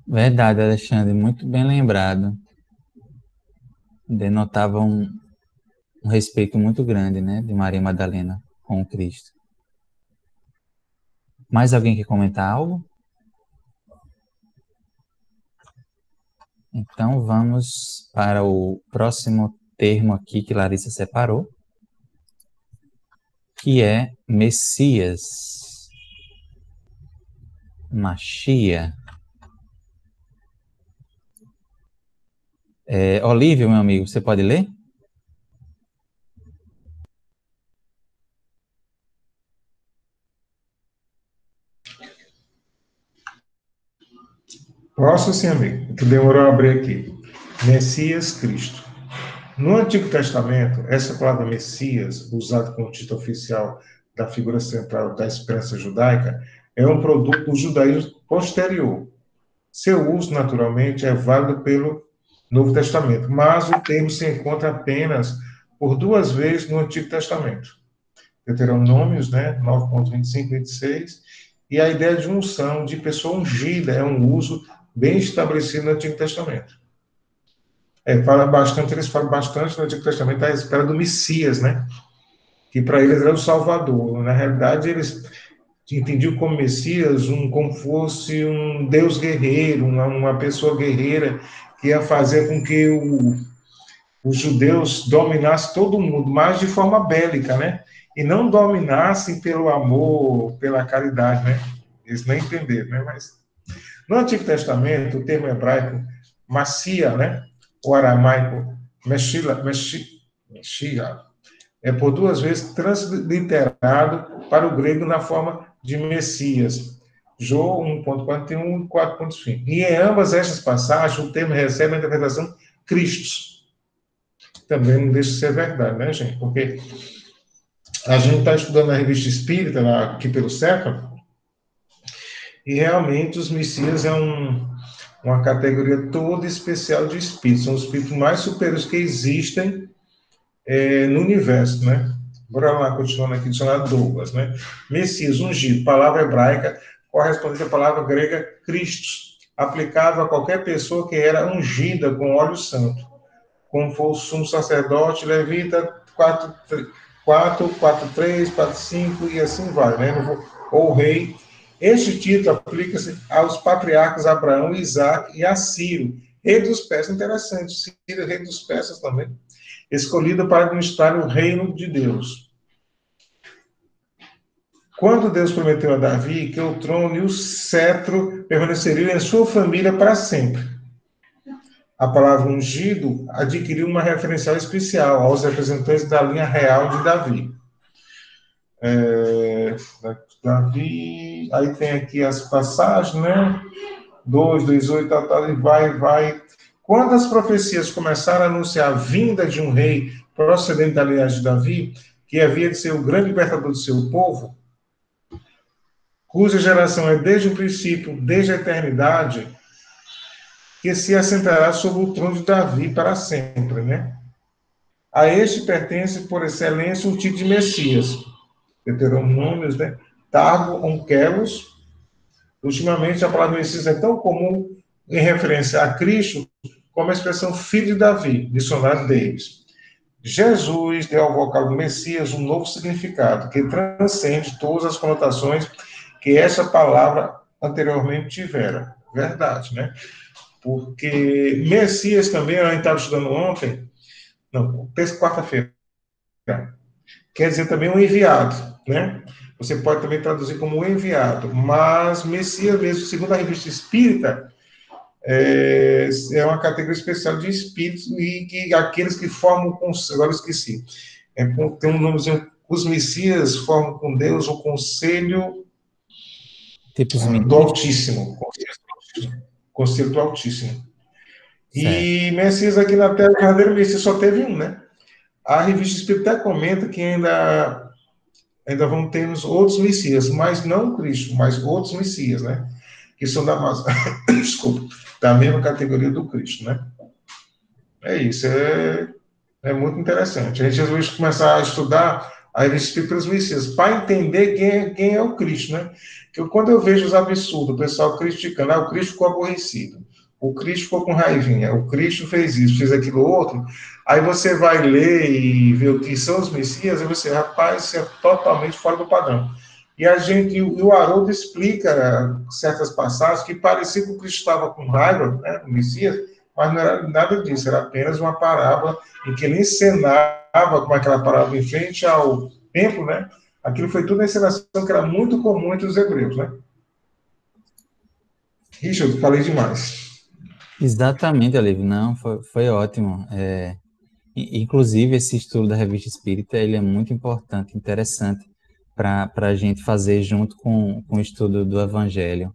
Verdade, Alexandre, muito bem lembrado. Denotava um respeito muito grande, né, de Maria Madalena com o Cristo. Mais alguém quer comentar algo? Então vamos para o próximo termo aqui que Larissa separou, que é Messias, Machia. Olívio, meu amigo, você pode ler? Posso sim, amigo, que demorou a abrir aqui. Messias Cristo. No Antigo Testamento, essa palavra Messias, usada como título oficial da figura central da esperança judaica, é um produto do judaísmo posterior. Seu uso, naturalmente, é válido pelo Novo Testamento, mas o termo se encontra apenas por 2 vezes no Antigo Testamento. Deuteronômios, né, 9.25 e 26, e a ideia de unção, de pessoa ungida, é um uso bem estabelecido no Antigo Testamento. Eles falam bastante no Antigo Testamento à espera do Messias, né? Que para eles era o Salvador. Na realidade, eles entendiam como Messias como fosse um Deus guerreiro, uma pessoa guerreira que ia fazer com que os judeus dominassem todo mundo, mas de forma bélica, né? E não dominassem pelo amor, pela caridade, né? Eles não entenderam, né? Mas no Antigo Testamento, o termo hebraico Massia, né? O aramaico Meshila, é por 2 vezes transliterado para o grego na forma de Messias. Jô 1.41 e 4.5. E em ambas estas passagens, o termo recebe a interpretação Cristo. Também não deixa de ser verdade, né, gente? Porque a gente está estudando a revista Espírita, aqui pelo século, e realmente os Messias é uma categoria toda especial de espíritos. São os espíritos mais superiores que existem no universo, né? Bora lá, continuando aqui, dicionário Douglas, né? Messias, ungido, palavra hebraica correspondente à palavra grega Christos, aplicado a qualquer pessoa que era ungida com óleo santo, como for o sumo sacerdote, levita 4:3, 4:5 e assim vai, né? Ou rei. Este título aplica-se aos patriarcas Abraão, Isaac e a Ciro, rei dos persas. Interessante, Ciro, rei dos persas também, escolhido para administrar o reino de Deus. Quando Deus prometeu a Davi que o trono e o cetro permaneceriam em sua família para sempre, a palavra ungido adquiriu uma referencial especial aos representantes da linha real de Davi. Davi, aí tem aqui as passagens, né? 2, 2, 8, tal, e vai. Quando as profecias começaram a anunciar a vinda de um rei procedente da linhagem de Davi, que havia de ser o grande libertador do seu povo, cuja geração é desde o princípio, desde a eternidade, que se assentará sobre o trono de Davi para sempre, né? A este pertence, por excelência, o título de Messias. Deuteronômios, né? Targo, Onkelos. Ultimamente, a palavra Messias é tão comum em referência a Cristo como a expressão filho de Davi, dicionário Davis. Jesus deu ao vocábulo Messias um novo significado, que transcende todas as conotações que essa palavra anteriormente tivera. Verdade, né? Porque Messias também, a gente estava estudando ontem, Não, terça e quarta-feira. Quer dizer também um enviado, né? Você pode também traduzir como um enviado, mas Messias mesmo, segundo a revista Espírita, é uma categoria especial de espíritos e que aqueles que formam com, agora eu esqueci, tem um nomezinho, os Messias formam com Deus o conselho Tipo os do ministros? Altíssimo, conselho do Altíssimo. Certo. E Messias aqui na Terra, o verdadeiro Messias só teve um, né? A revista Espírita até comenta que ainda vão ter outros Messias, mas não Cristo, mas outros Messias, né? Que são desculpa, da mesma categoria do Cristo, né? É isso, é muito interessante. A gente resolveu começar a estudar a revista Espírita dos Messias, para entender quem é o Cristo, né? Que quando eu vejo os absurdos, o pessoal criticando, o Cristo ficou aborrecido, o Cristo ficou com raivinha, o Cristo fez isso, fez aquilo outro, aí você vai ler e ver o que são os Messias, e você, rapaz, isso é totalmente fora do padrão. E o Haroldo explica certas passagens que parecia que o Cristo estava com raiva, né, o Messias, mas não era nada disso, era apenas uma parábola em que ele encenava com aquela parábola em frente ao templo, né? Aquilo foi tudo uma encenação que era muito comum entre os hebreus, né? Richard, falei demais. Exatamente, Olívio. Não, foi ótimo. Inclusive, esse estudo da Revista Espírita, ele é muito importante, interessante para a gente fazer junto com o estudo do Evangelho.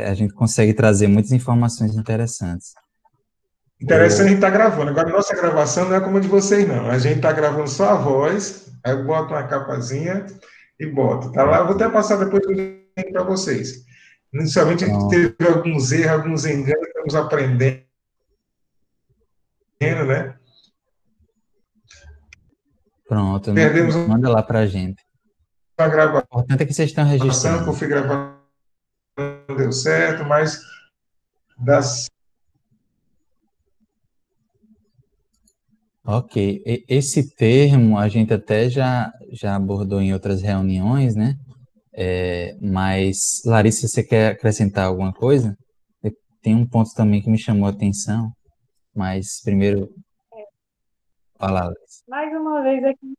A gente consegue trazer muitas informações interessantes. Interessante a gente estar gravando. Agora, nossa gravação não é como a de vocês, não. A gente está gravando só a voz, aí eu boto uma capazinha e boto. Tá lá, eu vou até passar depois o link para vocês. Inicialmente, a gente teve alguns erros, alguns enganos, estamos aprendendo, né? Pronto, Perdemos manda lá para a gente. uma gravação O importante é que vocês estão que registrando. eu fui gravando, não deu certo, mas das... Ok, esse termo a gente até já abordou em outras reuniões, né? Mas, Larissa, você quer acrescentar alguma coisa? Tem um ponto também que me chamou a atenção, mas primeiro, fala, Larissa. Mais uma vez aqui,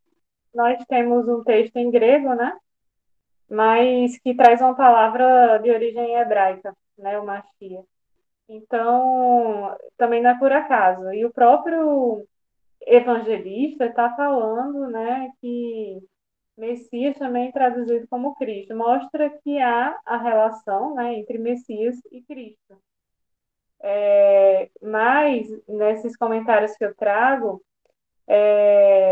nós temos um texto em grego, né? Mas que traz uma palavra de origem hebraica, né? O Machia. Então, também não é por acaso. E o próprio evangelista está falando, né, que Messias também é traduzido como Cristo. Mostra que há a relação, né, entre Messias e Cristo. Mas, nesses comentários que eu trago,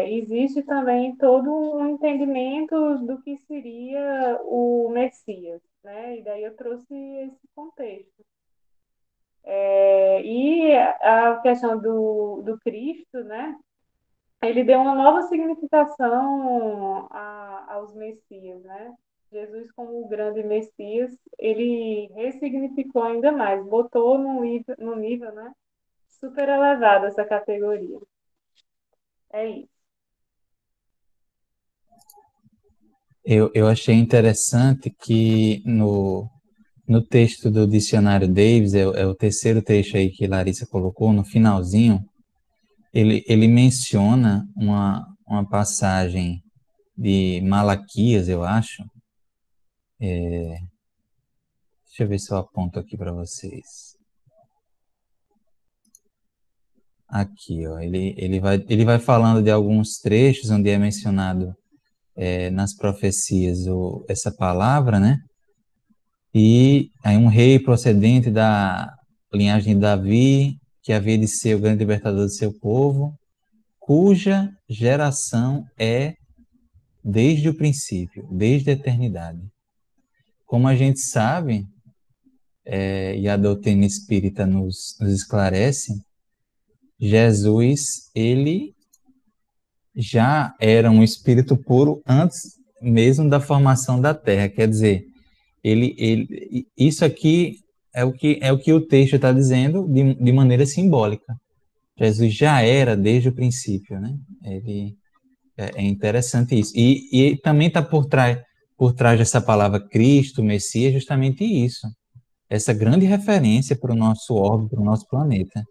existe também todo um entendimento do que seria o Messias, né? E daí eu trouxe esse contexto. E a questão do Cristo, né? Ele deu uma nova significação aos Messias, né? Jesus, como o grande Messias, ele ressignificou ainda mais, botou no nível, né? Super elevado essa categoria. É isso. Eu achei interessante que no texto do dicionário Davis, é o terceiro texto aí que Larissa colocou, no finalzinho, ele menciona uma passagem de Malaquias, eu acho. Deixa eu ver se eu aponto aqui para vocês. Aqui, ó, ele vai falando de alguns trechos onde é mencionado nas profecias essa palavra, né? E aí um rei procedente da linhagem de Davi, que havia de ser o grande libertador do seu povo, cuja geração é desde o princípio, desde a eternidade. Como a gente sabe, e a doutrina espírita nos esclarece, Jesus, ele já era um espírito puro antes mesmo da formação da Terra. Quer dizer, isso aqui é o que o texto está dizendo de maneira simbólica. Jesus já era desde o princípio, né? É interessante isso. E também está por trás dessa palavra Cristo, Messias, justamente isso. Essa grande referência para o nosso orbe, para o nosso planeta.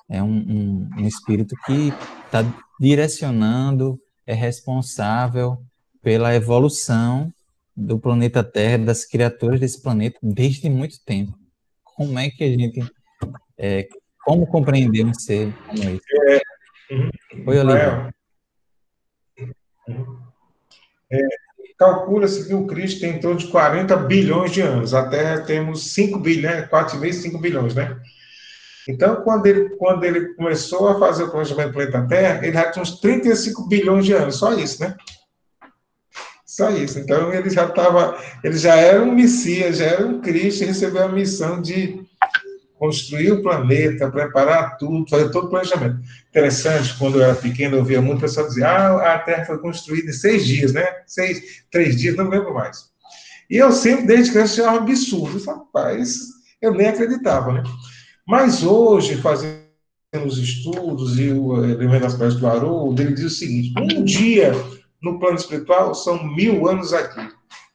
É um espírito que está direcionando, é responsável pela evolução do planeta Terra, das criaturas desse planeta, desde muito tempo. Como é que a gente... como compreender um ser como esse? Oi, Olívia. Israel, calcula-se que o Cristo tem em torno de 40 bilhões de anos. A Terra temos 5 bilhões, 4,5, 5 bilhões, né? Então, quando ele começou a fazer o planejamento do planeta Terra, ele já tinha uns 35 bilhões de anos, só isso, né? Só isso. Então, ele já era um Messias, já era um Cristo, e recebeu a missão de construir o planeta, preparar tudo, fazer todo o planejamento. Interessante, quando eu era pequeno, eu via muito pessoal dizer, a Terra foi construída em 6 dias, né? 3 dias, não lembro mais. E eu sempre, desde criança, achava um absurdo. Eu falei, rapaz, eu nem acreditava, né? Mas hoje, fazendo os estudos e o elemento das pedras do Haroldo, ele diz o seguinte: um dia no plano espiritual são 1000 anos aqui.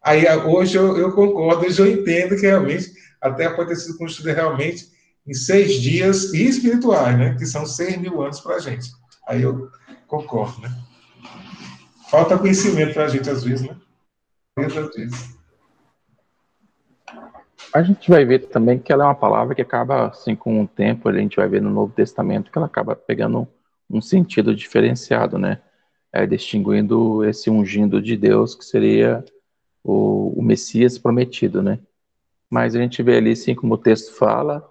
Aí hoje eu concordo, hoje eu entendo que realmente a Terra pode ter sido construída realmente em 6 dias espirituais, né? Que são 6.000 anos para a gente. Aí eu concordo, né? Falta conhecimento para a gente às vezes, né? Às vezes. A gente vai ver também que ela é uma palavra que acaba, assim, com o tempo, a gente vai ver no Novo Testamento que ela acaba pegando um sentido diferenciado, né? Distinguindo esse ungindo de Deus, que seria o Messias prometido, né? Mas a gente vê ali, assim, como o texto fala,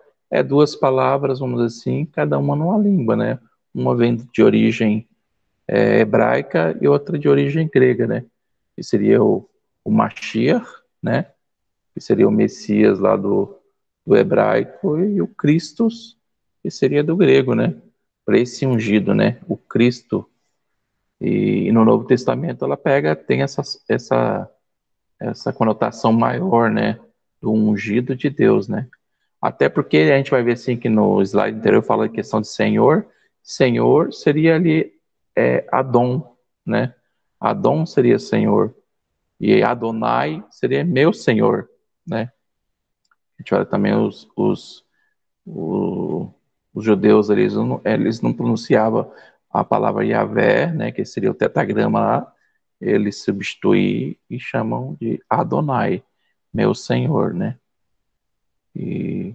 duas palavras, vamos dizer assim, cada uma numa língua, né? Uma vem de origem hebraica e outra de origem grega, né? Que seria o Mashiach, né? Que seria o Messias lá do hebraico, e o Christos, que seria do grego, né? Para esse ungido, né? O Cristo. E no Novo Testamento ela tem essa conotação maior, né? Do ungido de Deus, né? Até porque a gente vai ver assim que no slide anterior fala a questão de Senhor. Senhor seria ali Adon, né? Adon seria Senhor. E Adonai seria meu Senhor, né? A gente olha também os judeus, eles não pronunciavam a palavra Yahvé, né, que seria o tetagrama lá, eles substituem e chamam de Adonai, meu Senhor, né? E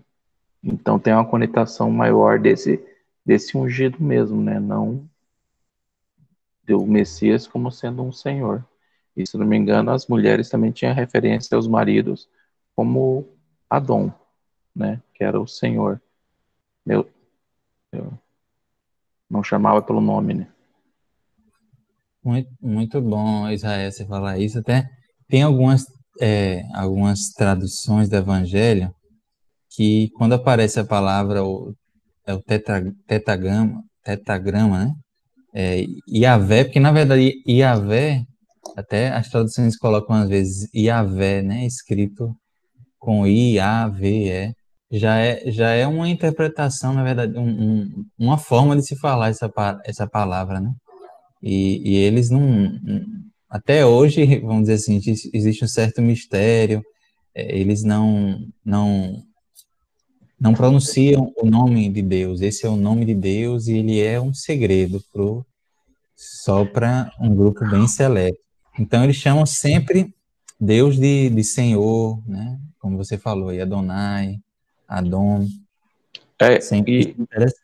então tem uma conotação maior desse ungido mesmo, né? Não do Messias como sendo um Senhor. E se não me engano, as mulheres também tinham referência aos maridos como Adon, né? Que era o Senhor. Meu, eu não chamava pelo nome, né? Muito, muito bom, Israel, você falar isso. Até tem algumas traduções do Evangelho que, quando aparece a palavra, o tetagrama, né? Iavé, porque na verdade Iavé, até as traduções colocam às vezes Iavé, né? Escrito com I-A-V-E. Já é uma interpretação, na verdade, uma forma de se falar essa palavra, né? E eles não. Até hoje, vamos dizer assim, existe um certo mistério, eles não pronunciam o nome de Deus. Esse é o nome de Deus e ele é um segredo só para um grupo bem seleto. Então, eles chamam sempre Deus de Senhor, né? Como você falou, aí, Adonai, Adon. Sempre isso é interessante.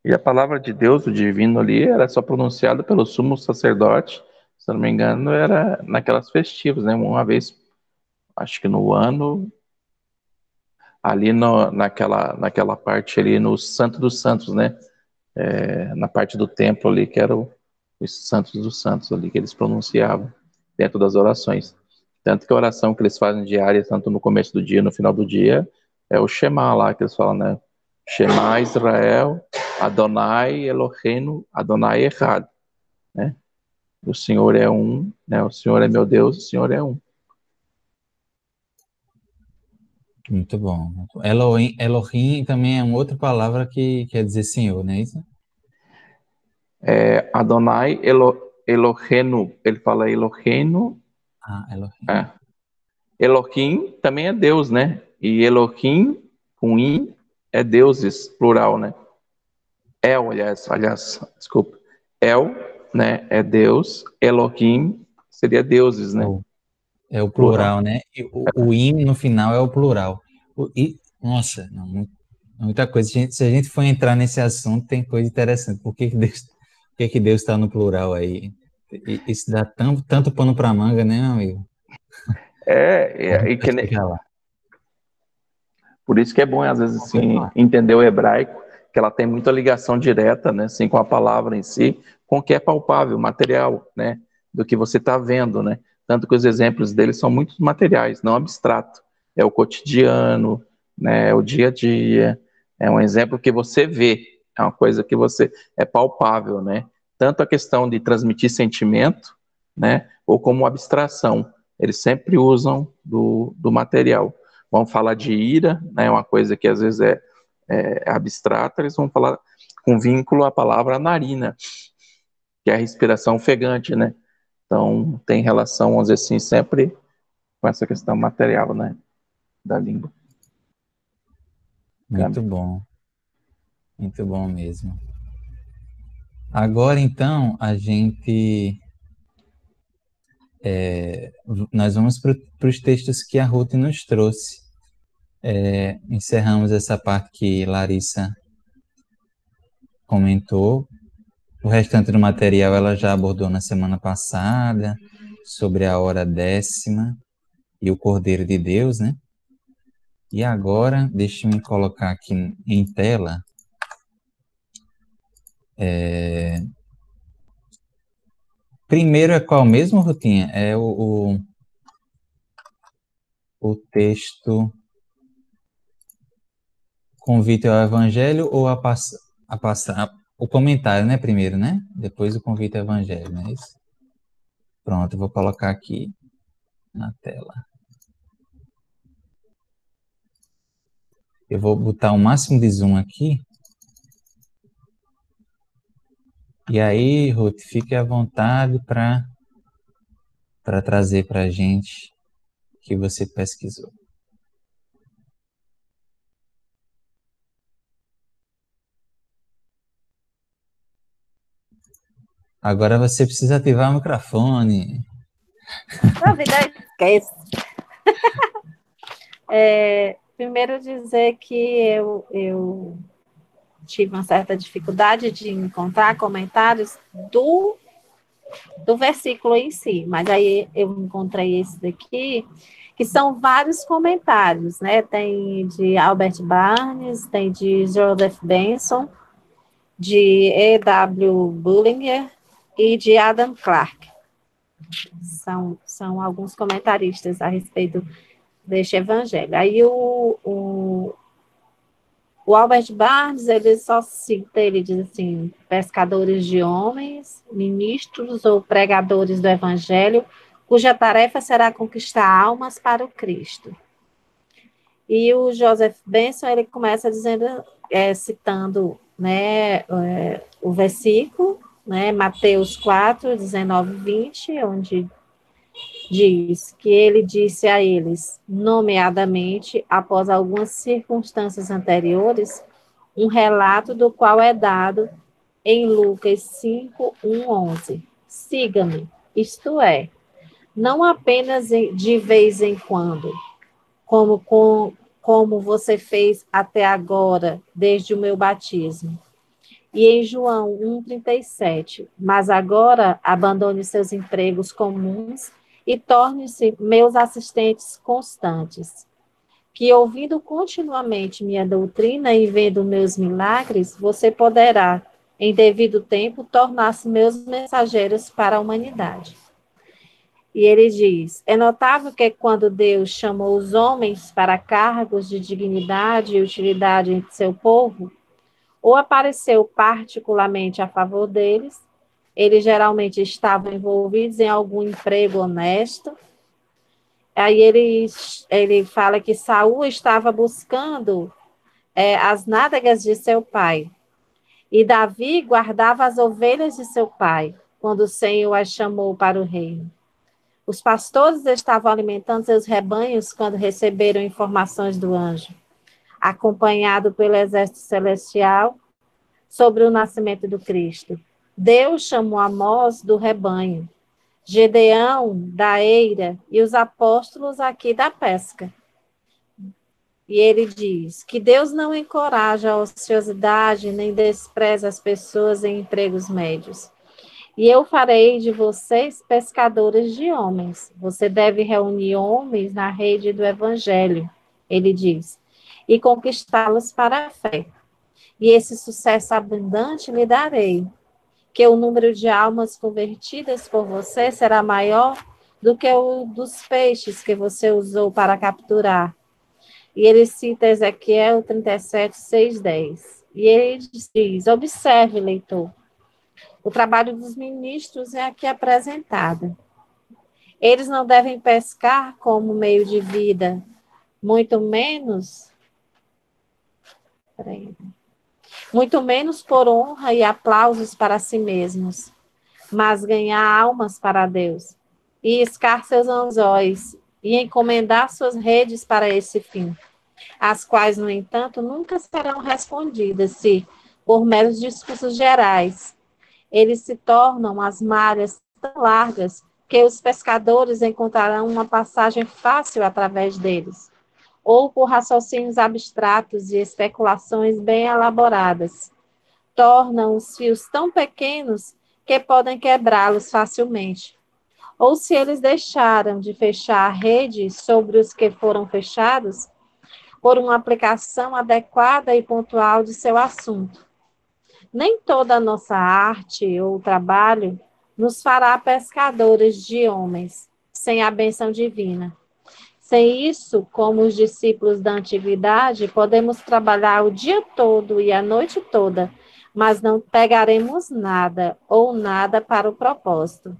E a palavra de Deus, o divino ali, era só pronunciada pelo sumo sacerdote, se não me engano, era naquelas festivas, né? Uma vez, acho que no ano, ali naquela parte ali no Santo dos Santos, né? Na parte do templo ali, que era os Santos dos Santos ali, que eles pronunciavam dentro das orações. Tanto que a oração que eles fazem diária, tanto no começo do dia, no final do dia, é o Shema lá, que eles falam, né? Shema Israel, Adonai Eloheinu, Adonai Echad, né? O Senhor é um, né? O Senhor é meu Deus, o Senhor é um. Muito bom. Elohim também é uma outra palavra que quer dizer Senhor, não é isso? Adonai Eloheinu, ele fala Eloheinu. Elohim. Elohim também é Deus, né? E Elohim, com I, é deuses, plural, né? aliás, desculpa. El, né, é Deus, Elohim seria deuses, né? É o plural, né? E o im no final é o plural. Nossa, não, muita coisa. Se a gente for entrar nesse assunto, tem coisa interessante. Por que Deus está no plural aí? Isso dá tanto pano para manga, né, meu amigo? E que por isso que é bom, às vezes, assim, entender o hebraico, que ela tem muita ligação direta, né, assim, com a palavra em si, com o que é palpável, material, né, do que você está vendo, né? Tanto que os exemplos deles são muito materiais, não abstrato. É o cotidiano, né, é o dia a dia, é um exemplo que você vê, é uma coisa que você é palpável, né? Tanto a questão de transmitir sentimento, né, ou como abstração. Eles sempre usam do material. Vamos falar de ira, né, uma coisa que às vezes é abstrata, eles vão falar com vínculo à palavra narina, que é a respiração ofegante, né? Então, tem relação, vamos dizer assim, sempre com essa questão material, né, da língua. Muito bom mesmo. Agora, então, nós vamos para os textos que a Ruth nos trouxe. Encerramos essa parte que Larissa comentou. O restante do material ela já abordou na semana passada, sobre a hora 10ª e o Cordeiro de Deus, né? E agora, deixe-me colocar aqui em tela primeiro é qual mesmo, Rutinha? É o texto convite ao Evangelho ou o comentário, né? Primeiro, né? Depois o convite ao Evangelho, não é isso? Pronto, eu vou colocar aqui na tela. Eu vou botar o máximo de zoom aqui. E aí, Ruth, fique à vontade para trazer para a gente o que você pesquisou. Agora você precisa ativar o microfone. A vida esquece. Primeiro dizer que eu tive uma certa dificuldade de encontrar comentários do versículo em si, mas aí eu encontrei esse daqui, que são vários comentários, né? Tem de Albert Barnes, tem de Joseph Benson, de E.W. Bullinger e de Adam Clarke. São alguns comentaristas a respeito deste evangelho. Aí o Albert Barnes, ele só cita, ele diz assim, pescadores de homens, ministros ou pregadores do evangelho, cuja tarefa será conquistar almas para o Cristo. E o Joseph Benson, ele começa dizendo, citando, né, o versículo, né, Mateus 4, 19 e 20, onde diz que ele disse a eles, nomeadamente, após algumas circunstâncias anteriores, um relato do qual é dado em Lucas 5, 1, 11. Siga-me, isto é, não apenas de vez em quando, como você fez até agora, desde o meu batismo. E em João 1,37, mas agora abandone seus empregos comuns e torne-se meus assistentes constantes, que ouvindo continuamente minha doutrina e vendo meus milagres, você poderá, em devido tempo, tornar-se meus mensageiros para a humanidade. E ele diz, é notável que quando Deus chamou os homens para cargos de dignidade e utilidade entre seu povo, ou apareceu particularmente a favor deles, eles geralmente estavam envolvidos em algum emprego honesto. Aí ele fala que Saul estava buscando as nádegas de seu pai, e Davi guardava as ovelhas de seu pai, quando o Senhor as chamou para o reino. Os pastores estavam alimentando seus rebanhos quando receberam informações do anjo. Acompanhado pelo exército celestial, sobre o nascimento do Cristo. Deus chamou Amós do rebanho, Gedeão da eira e os apóstolos aqui da pesca. E ele diz que Deus não encoraja a ociosidade nem despreza as pessoas em empregos médios. E eu farei de vocês pescadores de homens. Você deve reunir homens na rede do evangelho, ele diz, e conquistá-los para a fé. E esse sucesso abundante lhe darei, que o número de almas convertidas por você será maior do que o dos peixes que você usou para capturar. E ele cita Ezequiel 37, 6, 10. E ele diz, observe, leitor, o trabalho dos ministros é aqui apresentado. Eles não devem pescar como meio de vida, muito menos por honra e aplausos para si mesmos, mas ganhar almas para Deus, e iscar seus anzóis, e encomendar suas redes para esse fim, as quais, no entanto, nunca serão respondidas se, por meros discursos gerais, eles se tornam as malhas tão largas que os pescadores encontrarão uma passagem fácil através deles, ou por raciocínios abstratos e especulações bem elaboradas. Tornam os fios tão pequenos que podem quebrá-los facilmente. Ou se eles deixaram de fechar a rede sobre os que foram fechados, por uma aplicação adequada e pontual de seu assunto. Nem toda a nossa arte ou trabalho nos fará pescadores de homens, sem a bênção divina. Sem isso, como os discípulos da antiguidade, podemos trabalhar o dia todo e a noite toda, mas não pegaremos nada ou nada para o propósito.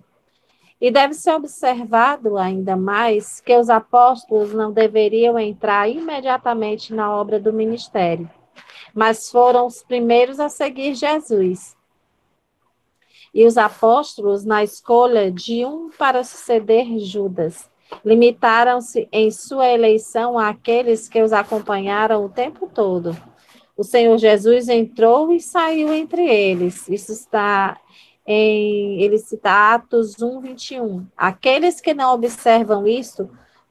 E deve ser observado ainda mais que os apóstolos não deveriam entrar imediatamente na obra do ministério, mas foram os primeiros a seguir Jesus. E os apóstolos, na escolha de um para suceder Judas, limitaram-se em sua eleição àqueles que os acompanharam o tempo todo. O Senhor Jesus entrou e saiu entre eles. Isso está ele cita Atos 1, 21. Aqueles que não observam isso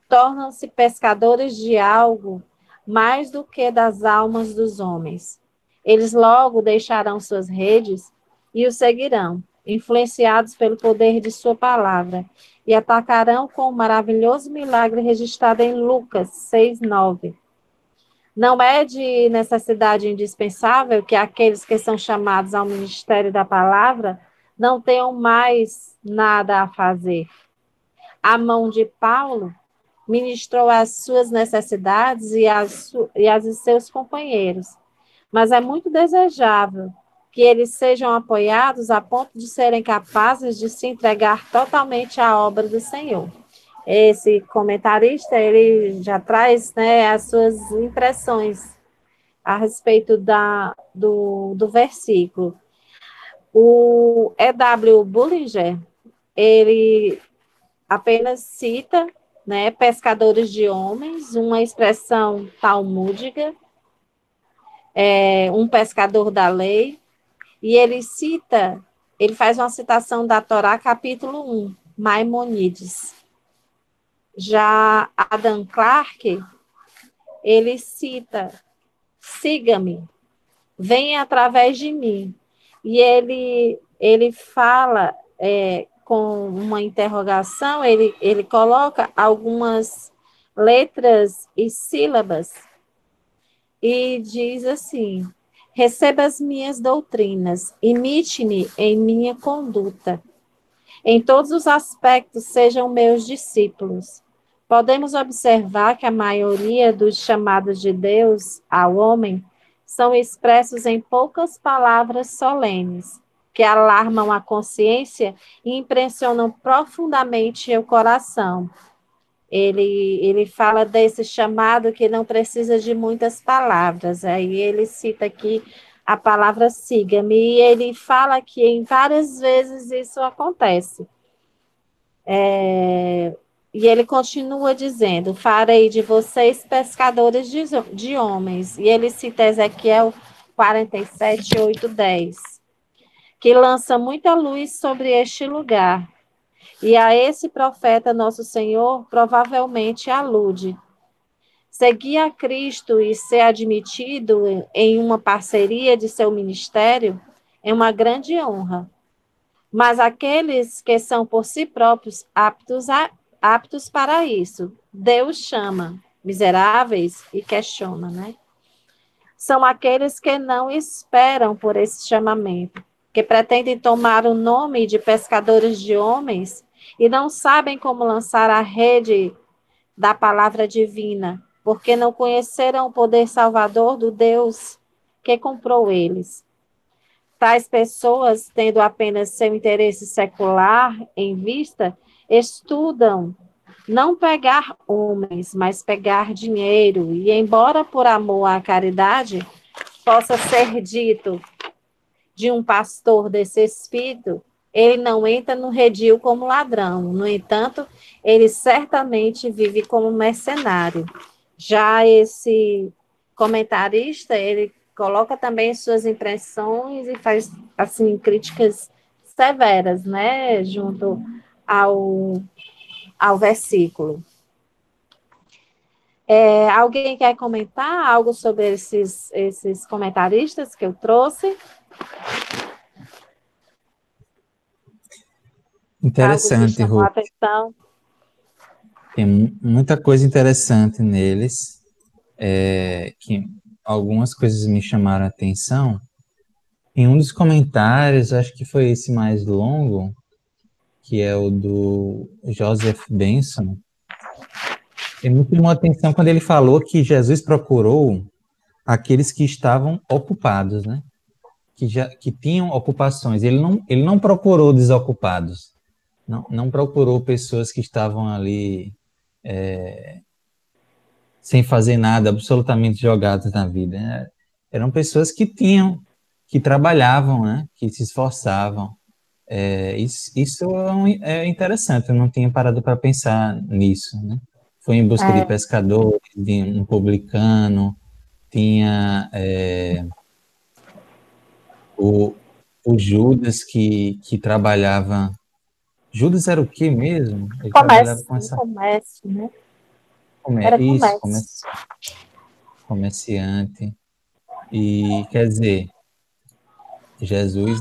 tornam-se pescadores de algo mais do que das almas dos homens. Eles logo deixarão suas redes e o seguirão, influenciados pelo poder de sua palavra, e atacarão com o maravilhoso milagre registrado em Lucas 6, 9. Não é de necessidade indispensável que aqueles que são chamados ao ministério da palavra não tenham mais nada a fazer. A mão de Paulo ministrou as suas necessidades e as de seus companheiros, mas é muito desejável que eles sejam apoiados a ponto de serem capazes de se entregar totalmente à obra do Senhor. Esse comentarista, ele já traz, né, as suas impressões a respeito do versículo. O E.W. Bullinger, ele apenas cita, né, pescadores de homens, uma expressão talmúdica, um pescador da lei, e ele faz uma citação da Torá, capítulo 1, Maimonides. Já Adam Clarke, ele cita, siga-me, venha através de mim. E ele fala com uma interrogação, ele coloca algumas letras e sílabas e diz assim: receba as minhas doutrinas, imite-me em minha conduta. Em todos os aspectos, sejam meus discípulos. Podemos observar que a maioria dos chamados de Deus ao homem são expressos em poucas palavras solenes, que alarmam a consciência e impressionam profundamente o coração. Ele fala desse chamado que não precisa de muitas palavras. Aí ele cita aqui a palavra siga-me, e ele fala que em várias vezes isso acontece. E ele continua dizendo, farei de vocês pescadores de homens. E ele cita Ezequiel 47, 8, 10, que lança muita luz sobre este lugar. E a esse profeta nosso Senhor provavelmente alude. Seguir a Cristo e ser admitido em uma parceria de seu ministério é uma grande honra. Mas aqueles que são por si próprios aptos para isso, Deus chama miseráveis e questiona, né? São aqueles que não esperam por esse chamamento, que pretendem tomar o nome de pescadores de homens e não sabem como lançar a rede da palavra divina, porque não conheceram o poder salvador do Deus que comprou eles. Tais pessoas, tendo apenas seu interesse secular em vista, estudam não pegar homens, mas pegar dinheiro, e embora por amor à caridade possa ser dito de um pastor desse espírito, ele não entra no redil como ladrão, no entanto, ele certamente vive como mercenário. Já esse comentarista, ele coloca também suas impressões e faz, assim, críticas severas, né, junto ao versículo. Alguém quer comentar algo sobre esses comentaristas que eu trouxe? Interessante, Algo Rô. atenção. Tem muita coisa interessante neles, que algumas coisas me chamaram a atenção. Em um dos comentários, acho que foi esse mais longo, que é o do Joseph Benson, me chamou a atenção quando ele falou que Jesus procurou aqueles que estavam ocupados, né? Que tinham ocupações. Ele não procurou desocupados, não procurou pessoas que estavam ali sem fazer nada, absolutamente jogadas na vida, né? Eram pessoas que trabalhavam, né? Que se esforçavam. Isso é interessante, eu não tinha parado para pensar nisso, né? Foi em busca de pescadores, de um publicano, tinha o Judas que trabalhava. Judas era o que mesmo? Ele trabalhava com essa. Comércio, né? Era Isso, comércio. comerciante. E quer dizer, Jesus,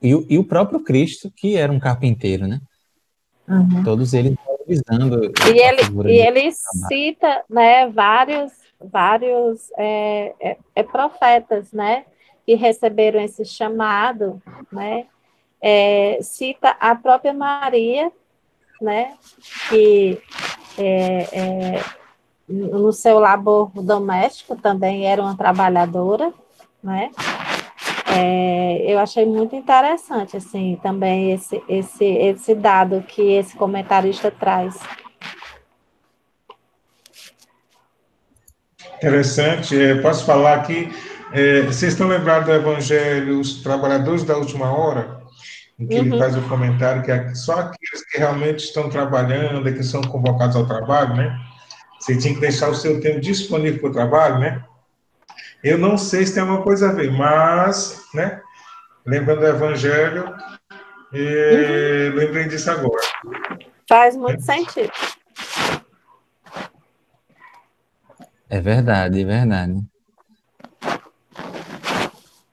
e o próprio Cristo, que era um carpinteiro, né? Uhum. Todos eles valorizando a figura E de ele cita, né, vários profetas, né, que receberam esse chamado, né, cita a própria Maria, né, que no seu labor doméstico também era uma trabalhadora, né. Eu achei muito interessante, assim, também esse dado que esse comentarista traz. Interessante. Posso falar aqui, vocês estão lembrados do Evangelho, os trabalhadores da última hora, em que ele faz o comentário que só aqueles que realmente estão trabalhando, que são convocados ao trabalho, né? Você tinha que deixar o seu tempo disponível para o trabalho, né? Eu não sei se tem alguma coisa a ver, mas, né? Lembrando do Evangelho, lembrei disso agora. Faz muito sentido. É verdade, é verdade.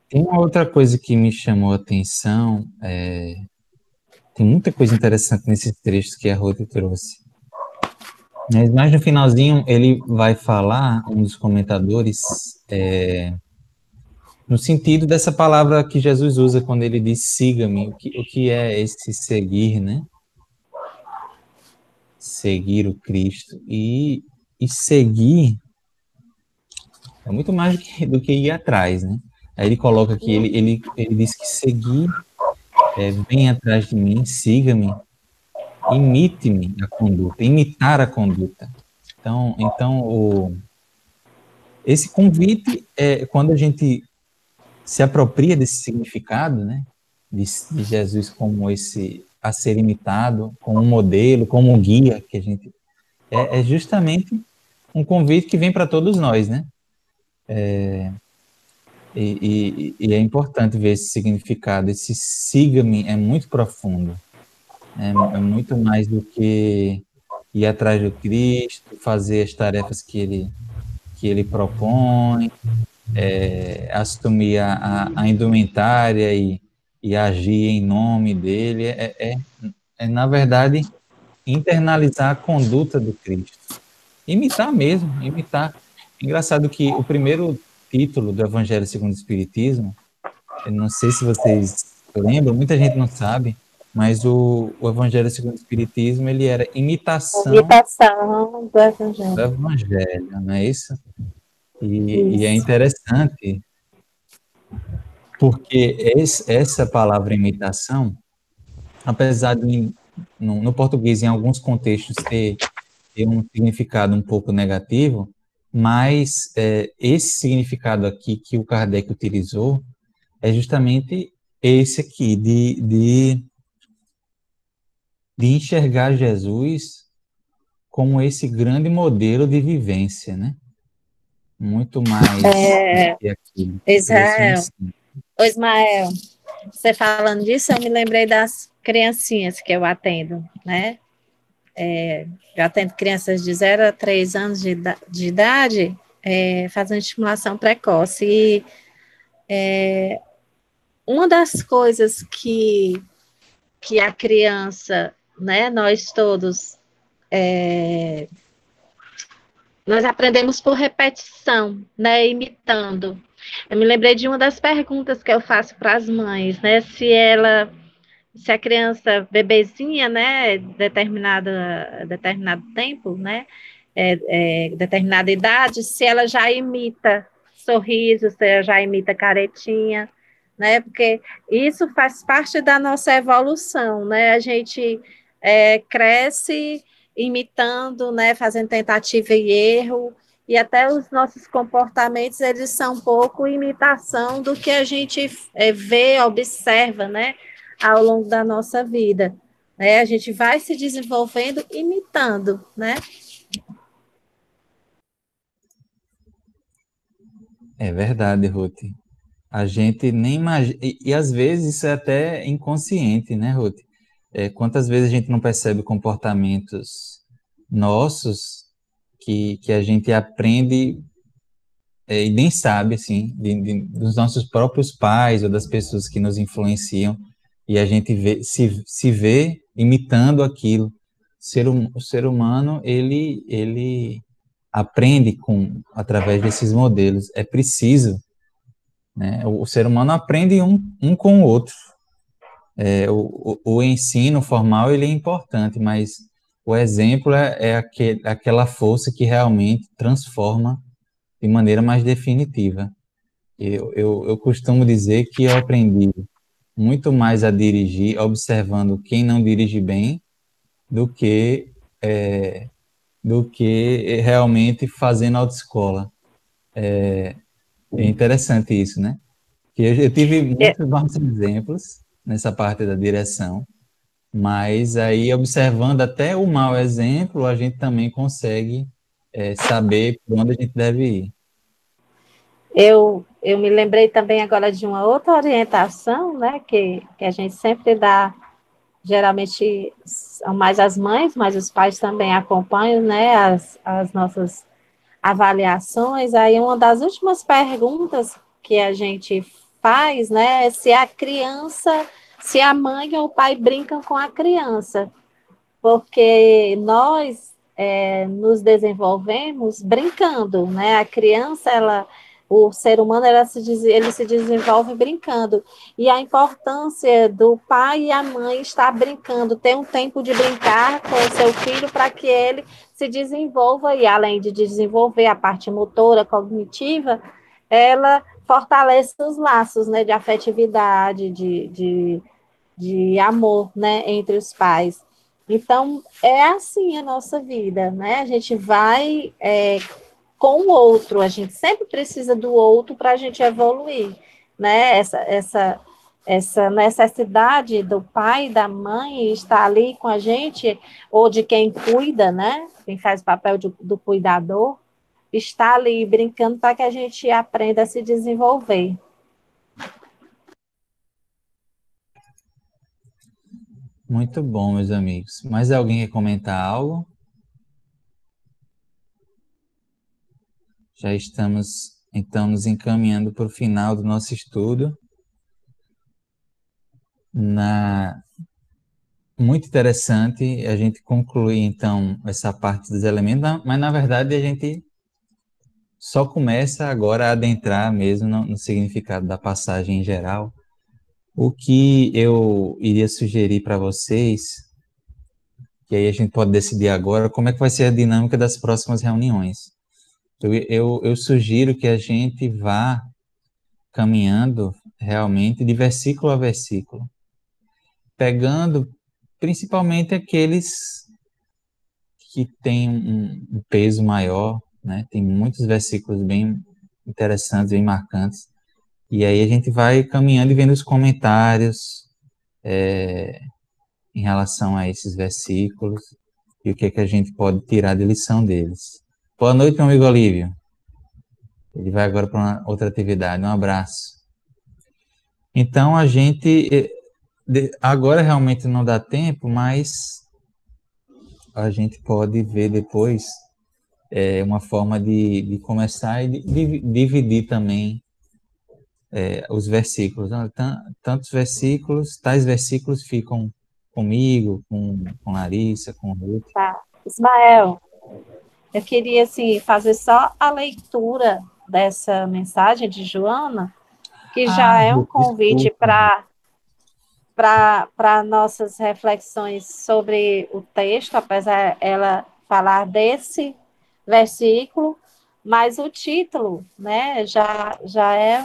Tem uma outra coisa que me chamou a atenção, tem muita coisa interessante nesses trechos que a Ruth trouxe. Mas mais no finalzinho ele vai falar, um dos comentadores, no sentido dessa palavra que Jesus usa quando ele diz siga-me, o que é esse seguir, né? Seguir o Cristo. E seguir é muito mais do que ir atrás, né? Aí ele coloca aqui, ele diz que seguir, vem atrás de mim, siga-me, imite-me a conduta, imitar a conduta. Então esse convite é quando a gente se apropria desse significado, né? De Jesus como esse a ser imitado, como um modelo, como um guia, que a gente é justamente um convite que vem para todos nós, né? E é importante ver esse significado. Esse siga-me é muito profundo. É muito mais do que ir atrás do Cristo, fazer as tarefas que ele propõe, assumir a indumentária e agir em nome dele. Na verdade, internalizar a conduta do Cristo. Imitar mesmo, imitar. Engraçado que o primeiro título do Evangelho segundo o Espiritismo, eu não sei se vocês lembram, muita gente não sabe, mas o Evangelho segundo o Espiritismo, ele era imitação Imitação do do Evangelho. Evangelho, não é isso? E é Isso. interessante, porque essa palavra imitação, apesar de, no português, em alguns contextos, ter um significado um pouco negativo, mas esse significado aqui que o Kardec utilizou é justamente esse aqui, de enxergar Jesus como esse grande modelo de vivência, né? Muito mais do que aquilo, trouxe um Israel. ensino. Ô, Ismael, você falando disso, eu me lembrei das criancinhas que eu atendo, né? Eu atendo crianças de 0 a 3 anos de idade, fazendo estimulação precoce. E uma das coisas que a criança, né, nós todos, nós aprendemos por repetição, né, imitando. Eu me lembrei de uma das perguntas que eu faço para as mães, né, se a criança bebezinha, né, determinado tempo, né, determinada idade, se ela já imita sorriso, se ela já imita caretinha, né, porque isso faz parte da nossa evolução, né, a gente cresce imitando, né, fazendo tentativa e erro, e até os nossos comportamentos, eles são um pouco imitação do que a gente vê, observa, né, ao longo da nossa vida. Né? A gente vai se desenvolvendo imitando, né? É verdade, Ruth. A gente nem imagina, e às vezes isso é até inconsciente, né, Ruth? Quantas vezes a gente não percebe comportamentos nossos que a gente aprende e nem sabe, assim, dos nossos próprios pais ou das pessoas que nos influenciam, e a gente se vê imitando aquilo. O ser humano, ele aprende através desses modelos. É preciso, né? O ser humano aprende um com o outro. O ensino formal, ele é importante, mas o exemplo aquela força que realmente transforma de maneira mais definitiva. Eu costumo dizer que eu aprendi muito mais a dirigir observando quem não dirige bem do que, é, do que realmente fazendo autoescola. É interessante isso, né? Que eu tive muitos bons exemplos nessa parte da direção, mas aí observando até o mau exemplo, a gente também consegue saber por onde a gente deve ir. Eu me lembrei também agora de uma outra orientação, né, que a gente sempre dá, geralmente são mais as mães, mas os pais também acompanham, né, as nossas avaliações. Aí uma das últimas perguntas que a gente faz, né, é se a mãe ou o pai brincam com a criança, porque nós nos desenvolvemos brincando, né? A criança, o ser humano, ele se desenvolve brincando. E a importância do pai e a mãe estar brincando, ter um tempo de brincar com o seu filho para que ele se desenvolva, e além de desenvolver a parte motora, cognitiva, ela fortalece os laços, né, de afetividade, de amor, né, entre os pais. Então, é assim a nossa vida, né? A gente vai com o outro, a gente sempre precisa do outro para a gente evoluir, né? Essa necessidade do pai e da mãe estar ali com a gente, ou de quem cuida, né? Quem faz o papel do cuidador, está ali brincando para que a gente aprenda a se desenvolver. Muito bom, meus amigos. Mais alguém quer comentar algo? Já estamos, então, nos encaminhando para o final do nosso estudo. Muito interessante a gente concluir, então, essa parte dos elementos, mas, na verdade, a gente só começa agora a adentrar mesmo no significado da passagem em geral. O que eu iria sugerir para vocês, que aí a gente pode decidir agora, como é que vai ser a dinâmica das próximas reuniões. Eu sugiro que a gente vá caminhando realmente de versículo a versículo, pegando principalmente aqueles que têm um peso maior, né? Tem muitos versículos bem interessantes, bem marcantes, e aí a gente vai caminhando e vendo os comentários em relação a esses versículos e o que é que a gente pode tirar de lição deles. Boa noite, meu amigo Olívio. Ele vai agora para uma outra atividade. Um abraço. Então, a gente... Agora realmente não dá tempo, mas a gente pode ver depois uma forma de começar e de dividir também os versículos. Tantos versículos, tais versículos ficam comigo, com Larissa, com Ruth. Tá. Ismael, eu queria assim, fazer só a leitura dessa mensagem de Joana, que já é um Ruth, convite desculpa. para nossas reflexões sobre o texto, apesar ela falar desse versículo, mas o título, né, já é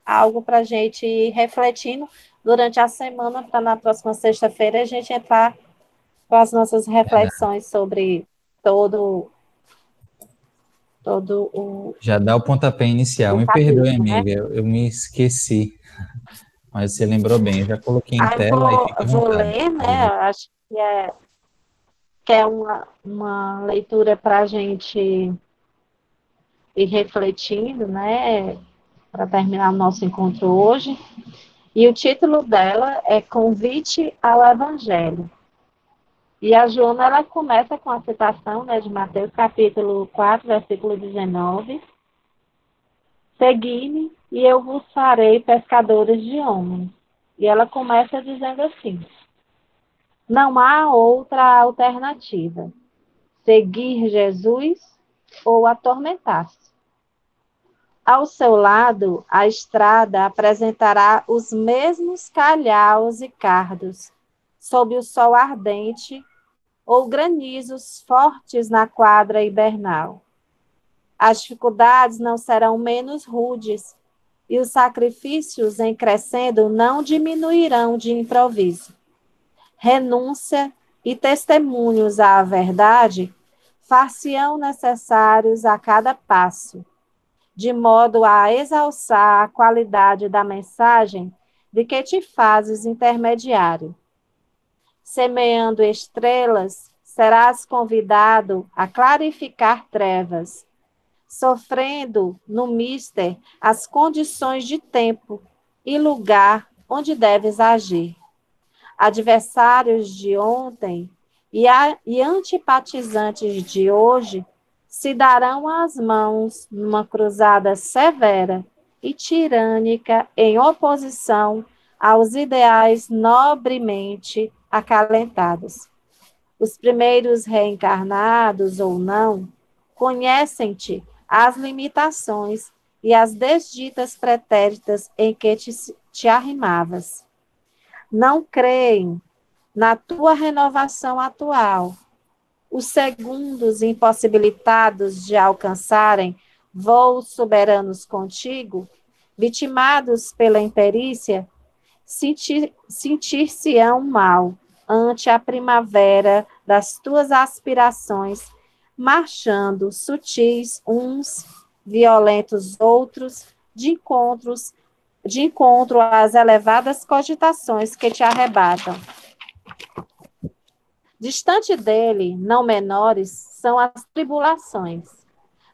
algo para a gente ir refletindo durante a semana, para na próxima sexta-feira a gente entrar com as nossas reflexões sobre todo Já dá o pontapé inicial. o Me perdoe, capítulo, né? amiga, eu me esqueci, mas você lembrou bem. Eu já coloquei em Aí tela e fica à vou vontade. ler, Pode né? ler. Acho que é uma leitura para a gente ir refletindo, né? Para terminar o nosso encontro hoje. E o título dela é Convite ao Evangelho. E a Joana, ela começa com a citação, né, de Mateus, capítulo 4, versículo 19. Segui-me e eu vos farei pescadores de homens. E ela começa dizendo assim: não há outra alternativa. Seguir Jesus ou atormentar-se. Ao seu lado, a estrada apresentará os mesmos calhaus e cardos, sob o sol ardente, ou granizos fortes na quadra hibernal. As dificuldades não serão menos rudes, e os sacrifícios em crescendo não diminuirão de improviso. Renúncia e testemunhos à verdade far-se-ão necessários a cada passo, de modo a exalçar a qualidade da mensagem de que te fazes intermediário. Semeando estrelas, serás convidado a clarificar trevas, sofrendo no mister as condições de tempo e lugar onde deves agir. Adversários de ontem e antipatizantes de hoje se darão as mãos numa cruzada severa e tirânica em oposição aos ideais nobremente acalentados. Os primeiros reencarnados ou não conhecem-te as limitações e as desditas pretéritas em que te arrimavas. Não creem na tua renovação atual. Os segundos impossibilitados de alcançarem voos soberanos contigo, vitimados pela imperícia, sentir-se-ão mal ante a primavera das tuas aspirações, marchando sutis uns, violentos outros, de encontro às elevadas cogitações que te arrebatam. Distante dele, não menores, são as tribulações,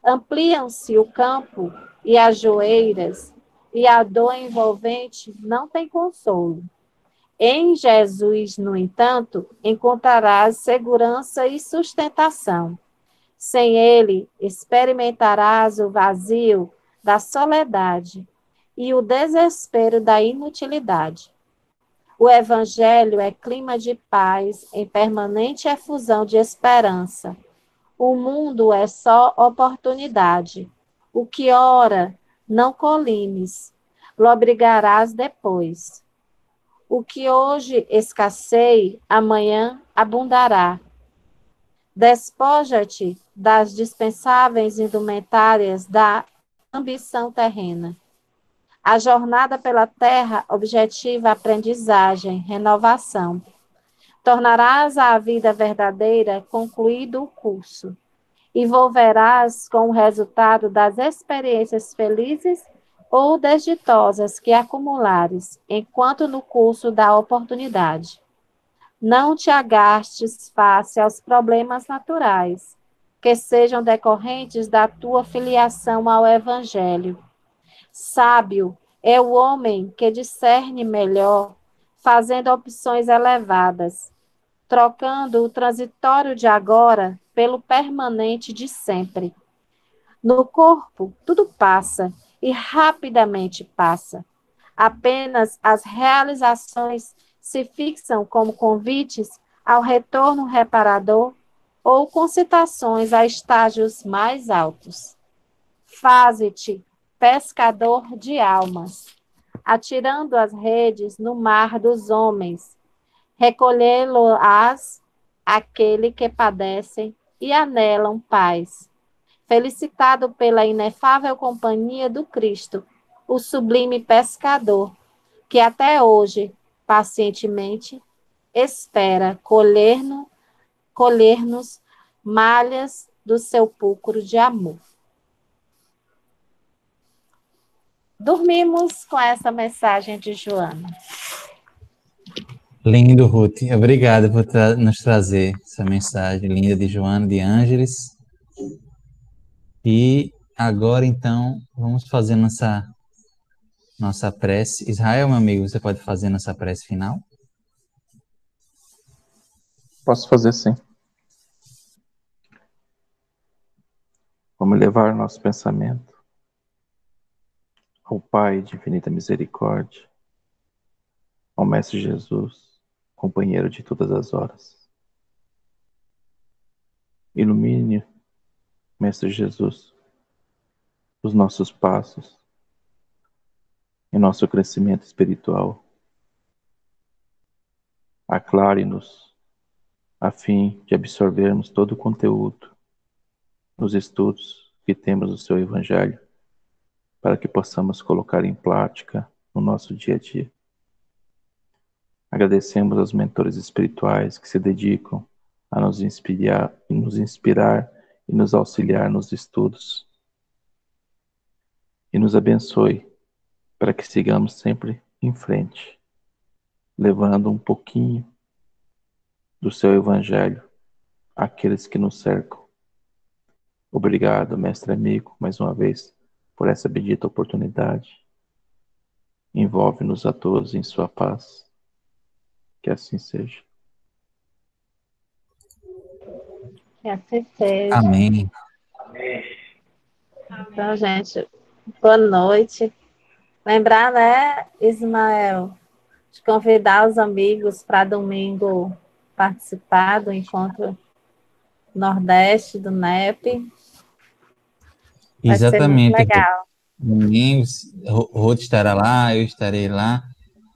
Ampliam-se o campo e as joeiras, e a dor envolvente não tem consolo. Em Jesus, no entanto, encontrarás segurança e sustentação. Sem ele, experimentarás o vazio da soledade e o desespero da inutilidade. O Evangelho é clima de paz em permanente efusão de esperança. O mundo é só oportunidade. O que ora não colimes, lobrigarás depois. O que hoje escasseie, amanhã abundará. Despoja-te das dispensáveis indumentárias da ambição terrena. A jornada pela terra objetiva aprendizagem, renovação. Tornarás à vida verdadeira concluído o curso. E volverás com o resultado das experiências felizes ou desditosas que acumulares, enquanto no curso da oportunidade. Não te agastes face aos problemas naturais, que sejam decorrentes da tua filiação ao Evangelho. Sábio é o homem que discerne melhor, fazendo opções elevadas, trocando o transitório de agora pelo permanente de sempre. No corpo, tudo passa, e rapidamente passa. Apenas as realizações se fixam como convites ao retorno reparador ou concitações a estágios mais altos. Faze-te pescador de almas, atirando as redes no mar dos homens, recolhê-lo-ás aquele que padecem e anelam paz. Felicitado pela inefável companhia do Cristo, o sublime pescador, que até hoje, pacientemente, espera colher-nos malhas do seu pulcro de amor. Dormimos com essa mensagem de Joana. Lindo, Ruth. Obrigado por nos trazer essa mensagem linda de Joana de Ângeles. E agora, então, vamos fazer nossa prece. Israel, meu amigo, você pode fazer nossa prece final? Posso fazer, sim. Vamos levar nosso pensamento ao Pai de infinita misericórdia, ao Mestre Jesus, companheiro de todas as horas. Ilumine, Mestre Jesus, os nossos passos em nosso crescimento espiritual. Aclare-nos a fim de absorvermos todo o conteúdo nos estudos que temos do seu Evangelho, para que possamos colocar em prática no nosso dia a dia. Agradecemos aos mentores espirituais que se dedicam a nos inspirar e nos auxiliar nos estudos. E nos abençoe para que sigamos sempre em frente, levando um pouquinho do seu Evangelho àqueles que nos cercam. Obrigado, mestre amigo, mais uma vez, por essa bendita oportunidade. Envolve-nos a todos em sua paz. Que assim seja. Que assim seja. Amém. Então, gente, boa noite. Lembrar, né, Ismael, de convidar os amigos para domingo participar do encontro Nordeste do NEP. Vai Exatamente. ser muito legal. Domingo, Ruth estará lá, eu estarei lá,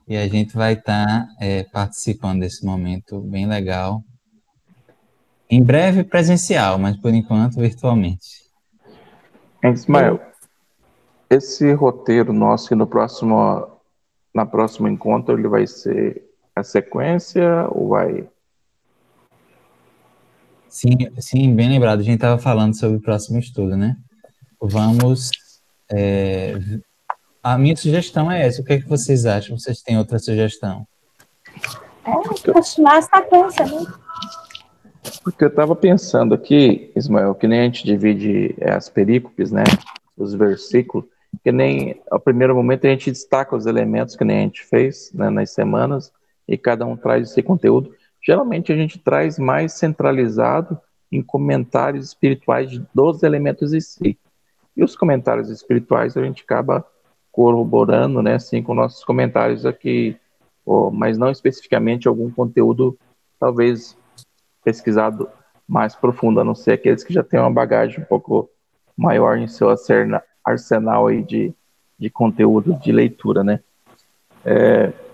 e a gente vai estar participando desse momento bem legal. Em breve presencial, mas por enquanto virtualmente. Ismael, esse roteiro nosso na próximo encontro, ele vai ser a sequência ou vai... Sim, bem lembrado. A gente estava falando sobre o próximo estudo, né? Vamos... a minha sugestão é essa. O que é que vocês acham? Vocês têm outra sugestão? Continuar a sequência, né? Porque eu estava pensando aqui, Ismael, que nem a gente divide as perícopes, né, os versículos, que nem ao primeiro momento a gente destaca os elementos que nem a gente fez, né, nas semanas, e cada um traz esse conteúdo. Geralmente a gente traz mais centralizado em comentários espirituais dos elementos em si. E os comentários espirituais a gente acaba corroborando, né, assim, com nossos comentários aqui, mas não especificamente algum conteúdo, talvez pesquisado mais profundo, a não ser aqueles que já têm uma bagagem um pouco maior em seu arsenal aí de conteúdo de leitura, né?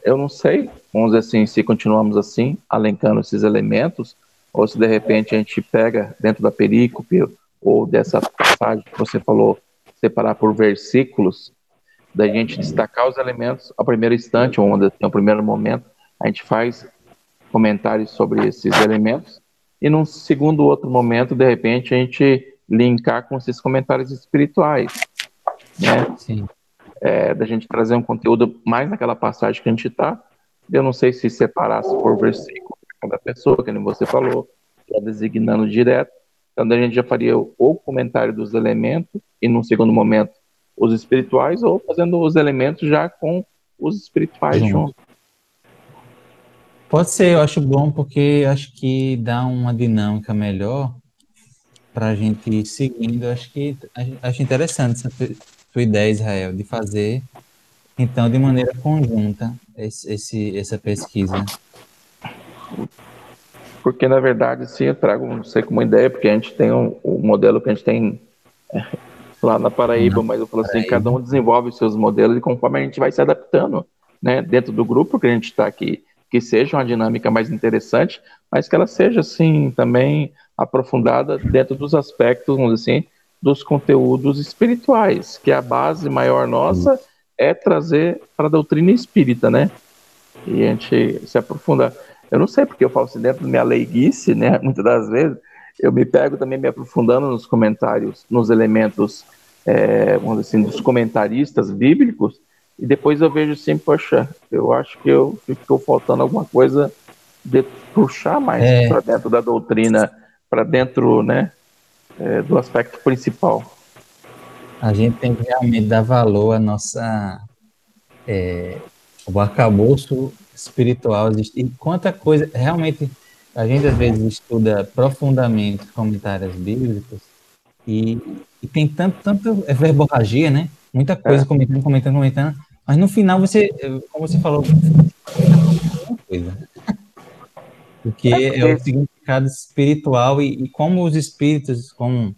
Eu não sei, vamos dizer assim, se continuamos assim, alencando esses elementos, ou se de repente a gente pega dentro da perícope ou dessa passagem que você falou, separar por versículos, da gente destacar os elementos ao primeiro instante, ou ao primeiro momento, a gente faz comentários sobre esses elementos, e num segundo outro momento, de repente, a gente linkar com esses comentários espirituais, né? Sim. Da gente trazer um conteúdo mais naquela passagem que a gente está. Eu não sei se separasse por versículo cada pessoa, que nem você falou, já designando direto. Então, daí a gente já faria o comentário dos elementos, e num segundo momento, os espirituais, ou fazendo os elementos já com os espirituais juntos. Pode ser, eu acho bom, porque acho que dá uma dinâmica melhor para a gente ir seguindo. Acho interessante essa tua ideia, Israel, de fazer, então, de maneira conjunta, essa pesquisa. Porque, na verdade, sim, eu trago, não sei, como ideia, porque a gente tem o modelo que a gente tem lá na Paraíba, mas eu falo assim, cada um desenvolve os seus modelos e conforme a gente vai se adaptando, né, dentro do grupo que a gente está aqui, que seja uma dinâmica mais interessante, mas que ela seja, assim, também aprofundada dentro dos aspectos, vamos dizer assim, dos conteúdos espirituais, que a base maior nossa é trazer para a doutrina espírita, né? E a gente se aprofunda. Eu não sei porque eu falo assim, dentro da minha leiguice, né, muitas das vezes, eu me pego também me aprofundando nos comentários, nos elementos, vamos dizer assim, dos comentaristas bíblicos, e depois eu vejo assim, poxa, eu acho que ficou faltando alguma coisa de puxar mais para dentro da doutrina, para dentro, né, do aspecto principal. A gente tem que realmente dar valor à nossa... o arcabouço espiritual. E quanta coisa... Realmente, a gente às vezes estuda profundamente comentários bíblicos e tem tanta verborragia, né? Muita coisa comentando, mas no final você, como você falou, uma coisa. Porque é o significado espiritual e como os espíritos, como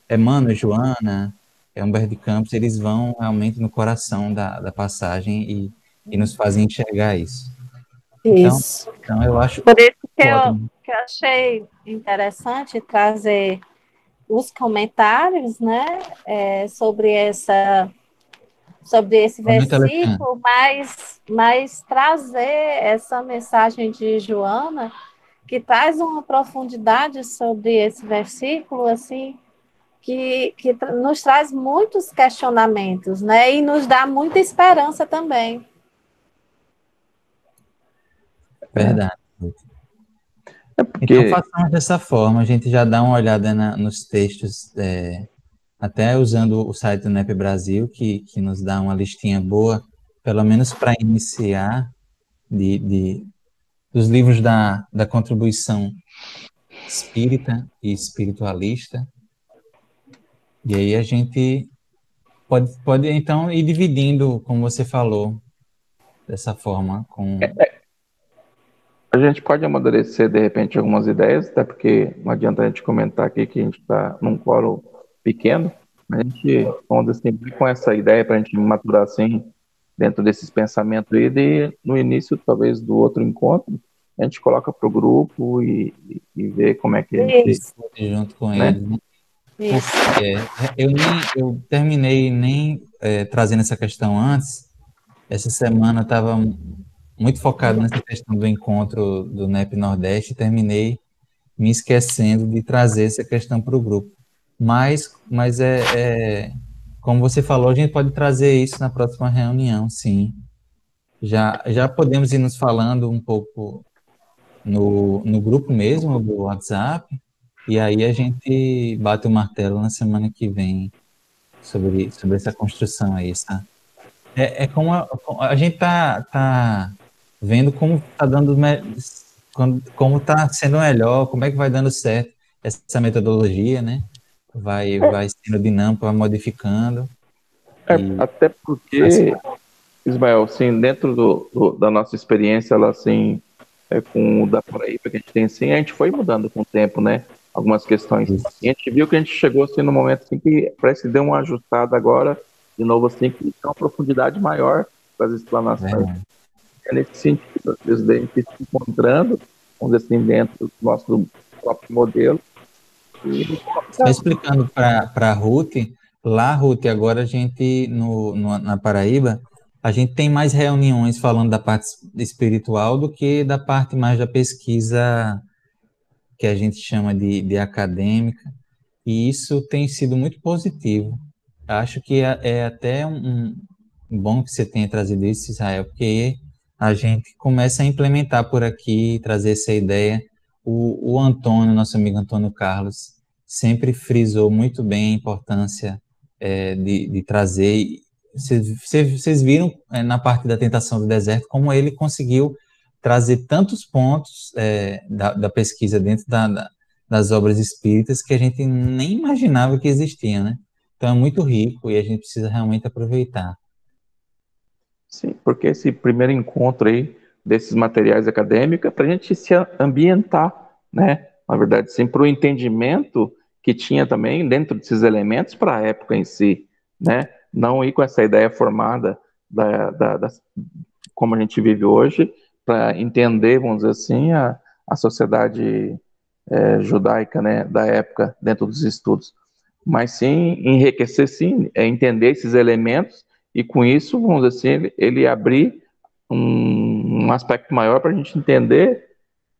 Emmanuel, Joana, Humberto de Campos, eles vão realmente no coração da passagem e nos fazem enxergar isso. Isso. Então eu acho por isso que ótimo. eu achei interessante trazer os comentários, né, sobre esse versículo, mas trazer essa mensagem de Joana, que traz uma profundidade sobre esse versículo, assim, que nos traz muitos questionamentos, né, e nos dá muita esperança também. Verdade. Porque... Então façamos dessa forma, a gente já dá uma olhada nos textos, até usando o site do NEP Brasil, que nos dá uma listinha boa, pelo menos para iniciar, dos livros da contribuição espírita e espiritualista. E aí a gente pode então ir dividindo, como você falou, dessa forma. A gente pode amadurecer, de repente, algumas ideias, até porque não adianta a gente comentar aqui que a gente está num coro pequeno, a gente, vamos dizer assim, com essa ideia para a gente maturar assim, dentro desses pensamentos aí, no início, talvez, do outro encontro, a gente coloca para o grupo e vê como é que a gente... junto com eles, né? Eu terminei nem trazendo essa questão antes. Essa semana eu estava muito focado nessa questão do encontro do NEP Nordeste e terminei me esquecendo de trazer essa questão para o grupo. Mas como você falou, a gente pode trazer isso na próxima reunião, sim. Já podemos ir nos falando um pouco no grupo mesmo do WhatsApp, e aí a gente bate o martelo na semana que vem sobre essa construção aí, tá? É como a gente tá vendo como tá dando, como tá sendo melhor, como é que vai dando certo essa metodologia, né? Vai sendo dinâmico, vai modificando. Até porque, Ismael, assim, dentro da nossa experiência, ela, assim, com o da Paraíba que a gente tem, assim, a gente foi mudando com o tempo, né? Algumas questões. E a gente viu que a gente chegou, assim, no momento, assim, que parece que deu uma ajustada agora, de novo, assim, que tem uma profundidade maior para as explanações. É nesse sentido, às vezes, a gente se encontrando, vamos dizer assim, dentro do nosso próprio modelo. Só explicando para a Ruth, lá, Ruth, agora a gente, na Paraíba, a gente tem mais reuniões falando da parte espiritual do que da parte mais da pesquisa que a gente chama de acadêmica, e isso tem sido muito positivo. Acho que é até bom que você tenha trazido isso, Israel, porque a gente começa a implementar por aqui, trazer essa ideia. O Antônio, nosso amigo Antônio Carlos, sempre frisou muito bem a importância de trazer. Vocês viram na parte da tentação do deserto como ele conseguiu trazer tantos pontos da pesquisa dentro das obras espíritas que a gente nem imaginava que existiam, né? Então é muito rico e a gente precisa realmente aproveitar. Sim, porque esse primeiro encontro aí desses materiais acadêmicos é para a gente se ambientar, né? Na verdade, sim, para o entendimento que tinha também dentro desses elementos para a época em si, né? Não ir com essa ideia formada como a gente vive hoje, para entender, vamos dizer assim, a sociedade judaica, né, da época dentro dos estudos. Mas sim, enriquecer, sim, entender esses elementos e com isso, vamos dizer assim, ele abrir um aspecto maior para a gente entender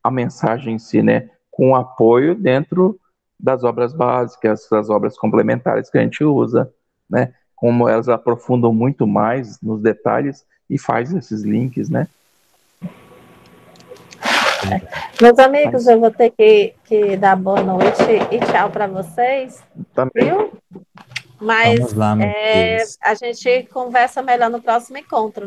a mensagem em si, né? Com apoio dentro das obras básicas, das obras complementares que a gente usa, né? Como elas aprofundam muito mais nos detalhes e faz esses links, né? Meus amigos, eu vou ter que dar boa noite e tchau para vocês, Também. viu? Mas Vamos lá, meus queridos. a gente conversa melhor no próximo encontro.